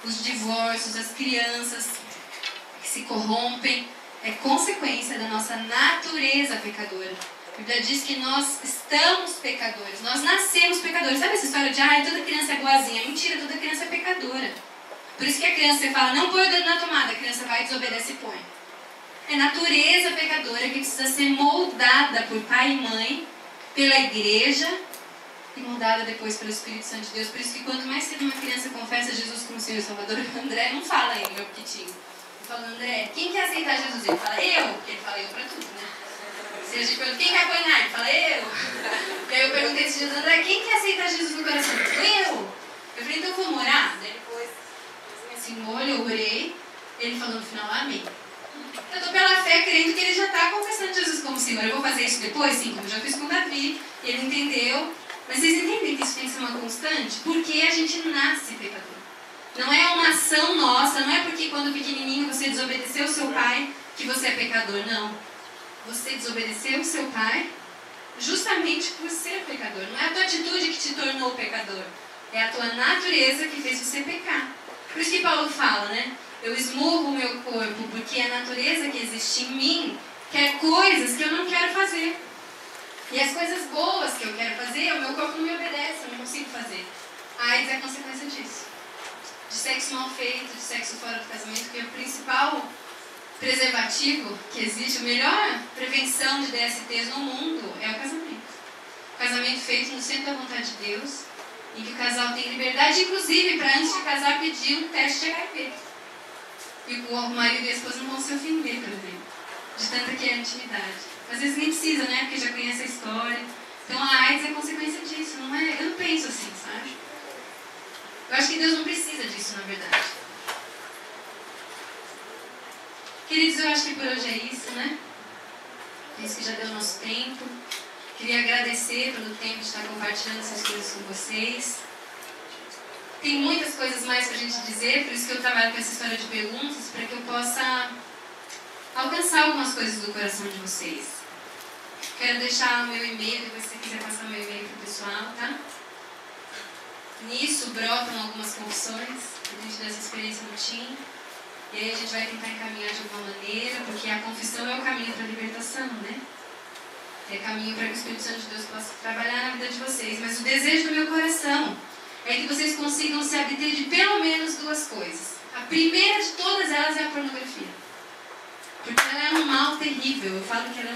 os divórcios, as crianças que se corrompem, é consequência da nossa natureza pecadora. A Bíblia diz que nós estamos pecadores, nós nascemos pecadores. Sabe essa história de, toda criança é boazinha? Mentira, toda criança é pecadora. Por isso que a criança, você fala, não põe o dedo na tomada, a criança vai, desobedece e põe. É natureza pecadora que precisa ser moldada por pai e mãe, pela igreja, e moldada depois pelo Espírito Santo de Deus. Por isso que quanto mais cedo uma criança confessa Jesus como Senhor e Salvador, o André não fala ainda, meu pequitinho. Eu falo, André, quem quer aceitar Jesus? Ele fala, eu. Porque ele fala eu pra tudo, né? Se a gente pergunta, quem quer apanhar? Ele fala, eu. E aí eu perguntei esse Jesus, André, quem quer aceitar Jesus no coração? Eu. Eu falei, então vamos orar? Daí depois, assim, no olho, eu orei. Ele falou no final, amém. Eu tô pela fé crendo que ele já está confessando Jesus como Senhor. Eu vou fazer isso depois? Sim, como eu já fiz com o Davi. Ele entendeu. Mas vocês entendem que isso tem que ser uma constante? Porque a gente nasce pecador. Não é uma ação nossa, não é porque quando pequenininho você desobedeceu o seu pai que você é pecador, não. Você desobedeceu o seu pai justamente por ser pecador. Não é a tua atitude que te tornou pecador. É a tua natureza que fez você pecar. Por isso que Paulo fala, né? Eu esmurro o meu corpo porque a natureza que existe em mim quer coisas que eu não quero fazer. E as coisas boas que eu quero fazer, o meu corpo não me obedece, eu não consigo fazer. A AIDS é a consequência disso. De sexo mal feito, de sexo fora do casamento, que é o principal preservativo que existe, a melhor prevenção de DSTs no mundo é o casamento. O casamento feito no centro da vontade de Deus, em que o casal tem liberdade, inclusive, para antes de casar pedir um teste de HIV. E o marido e a esposa não vão se ofender, por exemplo, de tanta que é a intimidade. Às vezes nem precisa, né? Porque já conhece a história. Então a AIDS é consequência disso, não é? Eu não penso assim, sabe? Eu acho que Deus não precisa disso, na verdade. Queridos, eu acho que por hoje é isso, né? Penso que já deu nosso tempo. Queria agradecer pelo tempo de estar compartilhando essas coisas com vocês. Tem muitas coisas mais para a gente dizer, por isso que eu trabalho com essa história de perguntas, para que eu possa alcançar algumas coisas do coração de vocês. Quero deixar o meu e-mail, depois se você quiser passar meu e-mail para o pessoal, tá? Nisso brotam algumas confissões, a gente dessa experiência no TIM. E aí a gente vai tentar encaminhar de alguma maneira, porque a confissão é o caminho para a libertação, né? É caminho para que o Espírito Santo de Deus possa trabalhar na vida de vocês. Mas o desejo do meu coração é que vocês consigam se abter de pelo menos duas coisas. A primeira de todas elas é a pornografia. Porque ela é um mal terrível. Eu falo que ela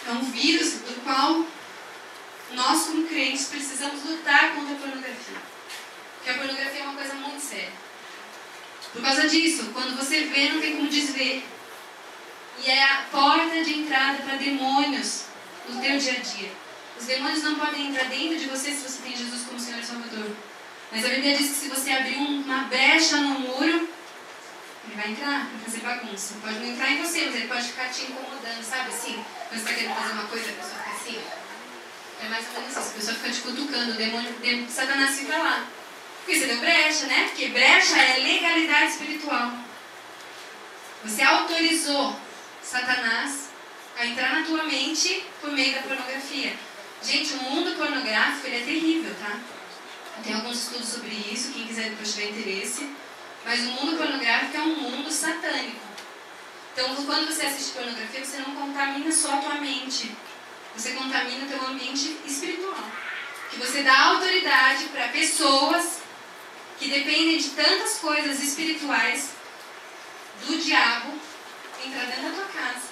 é um vírus do qual nós, como crentes, precisamos lutar contra a pornografia. Porque a pornografia é uma coisa muito séria. Por causa disso, quando você vê, não tem como desver. E é a porta de entrada para demônios no teu dia a dia. Os demônios não podem entrar dentro de você se você tem Jesus como Senhor e Salvador. Mas a Bíblia diz que se você abrir uma brecha no muro, ele vai entrar, vai fazer bagunça. Pode não entrar em você, mas ele pode ficar te incomodando, sabe assim? Quando você está querendo fazer uma coisa, a pessoa fica assim. É mais ou menos isso, a pessoa fica te cutucando, o demônio, Satanás fica lá. Porque você deu brecha, né? Porque brecha é legalidade espiritual. Você autorizou Satanás a entrar na tua mente por meio da pornografia. Gente, o mundo pornográfico ele é terrível, tá? Tem alguns estudos sobre isso, quem quiser depois tiver interesse. Mas o mundo pornográfico é um mundo satânico. Então, quando você assiste pornografia, você não contamina só a tua mente. Você contamina o teu ambiente espiritual. Que você dá autoridade para pessoas que dependem de tantas coisas espirituais do diabo entrar dentro da tua casa,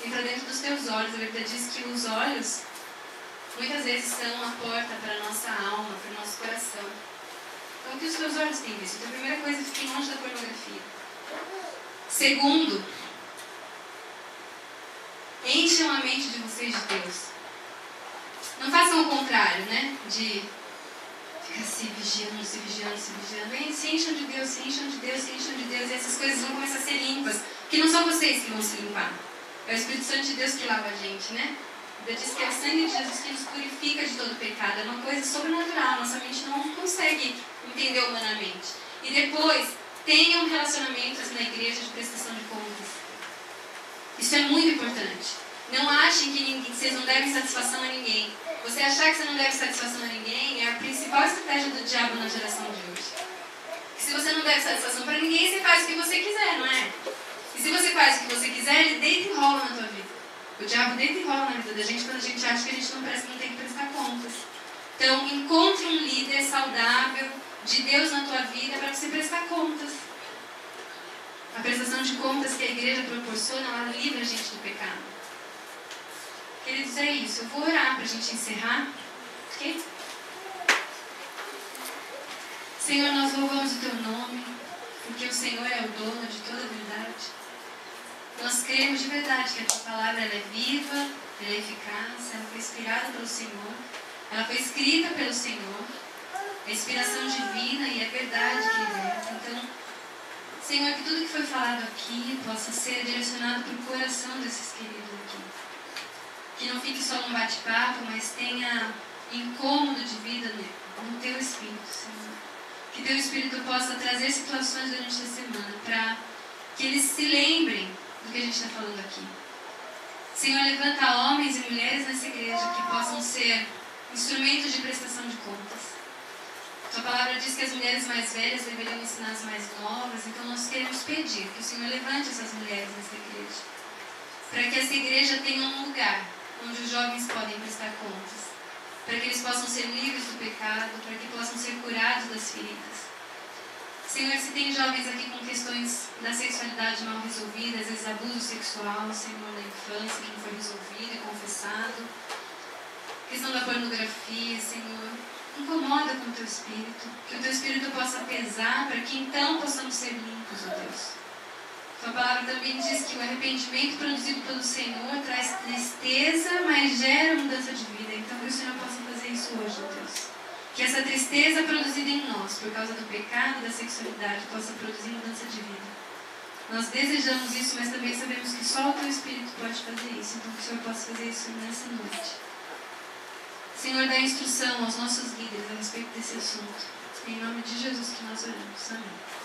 entrar dentro dos teus olhos. A Bíblia diz que os olhos muitas vezes são a porta para a nossa alma, para o nosso coração. Então, o que os teus olhos têm visto? Então, a primeira coisa, fiquem longe da pornografia. Segundo, encham a mente de vocês de Deus. Não façam o contrário, né? De ficar se vigiando. Se encham de Deus, se encham de Deus, se encham de Deus. E essas coisas vão começar a ser limpas. Porque não são vocês que vão se limpar. É o Espírito Santo de Deus que lava a gente, né? Ele diz que é o sangue de Jesus que nos purifica de todo pecado. É uma coisa sobrenatural. Nossa mente não consegue entender humanamente. E depois, tenham relacionamentos na igreja de prestação de contas. Isso é muito importante. Não achem que vocês não devem satisfação a ninguém. Você achar que você não deve satisfação a ninguém é a principal estratégia do diabo na geração de hoje. Se você não deve satisfação para ninguém, você faz o que você quiser, não é? E se você faz o que você quiser, ele deita e rola na tua vida. O diabo deita e rola na vida da gente quando a gente acha que a gente não tem que prestar contas. Então, encontre um líder saudável de Deus na tua vida para você prestar contas. A prestação de contas que a igreja proporciona, ela livra a gente do pecado. Queridos, é isso. Eu vou orar para a gente encerrar. Ok? Senhor, nós louvamos o Teu nome, porque o Senhor é o dono de toda a verdade. Nós cremos de verdade que a Tua palavra ela é viva, ela é eficaz, ela foi inspirada pelo Senhor, ela foi escrita pelo Senhor, é inspiração divina e é verdade que liberta. Então, Senhor, que tudo que foi falado aqui possa ser direcionado para o coração desses queridos aqui. Que não fique só num bate-papo, mas tenha incômodo de vida no Teu Espírito, Senhor. Que Teu Espírito possa trazer situações durante a semana para que eles se lembrem do que a gente está falando aqui. Senhor, levanta homens e mulheres nessa igreja que possam ser instrumentos de prestação de contas. Tua palavra diz que as mulheres mais velhas deveriam ensinar as mais novas, então nós queremos pedir que o Senhor levante essas mulheres nessa igreja, para que essa igreja tenha um lugar onde os jovens podem prestar contas, para que eles possam ser livres do pecado, para que possam ser curados das feridas. Senhor, se tem jovens aqui com questões da sexualidade mal resolvidas, às vezes abuso sexual, Senhor, na infância, que não foi resolvido e confessado, questão da pornografia, Senhor, incomoda com o Teu Espírito, que o Teu Espírito possa pesar para que então possamos ser limpos, ó Deus. Tua palavra também diz que o arrependimento produzido pelo Senhor traz tristeza, mas gera mudança de vida. Então que o Senhor possa fazer isso hoje, ó Deus. Que essa tristeza produzida em nós, por causa do pecado e da sexualidade, possa produzir mudança de vida. Nós desejamos isso, mas também sabemos que só o teu Espírito pode fazer isso. Então que o Senhor possa fazer isso nessa noite. Senhor, dá instrução aos nossos líderes a respeito desse assunto. Em nome de Jesus que nós oramos. Amém.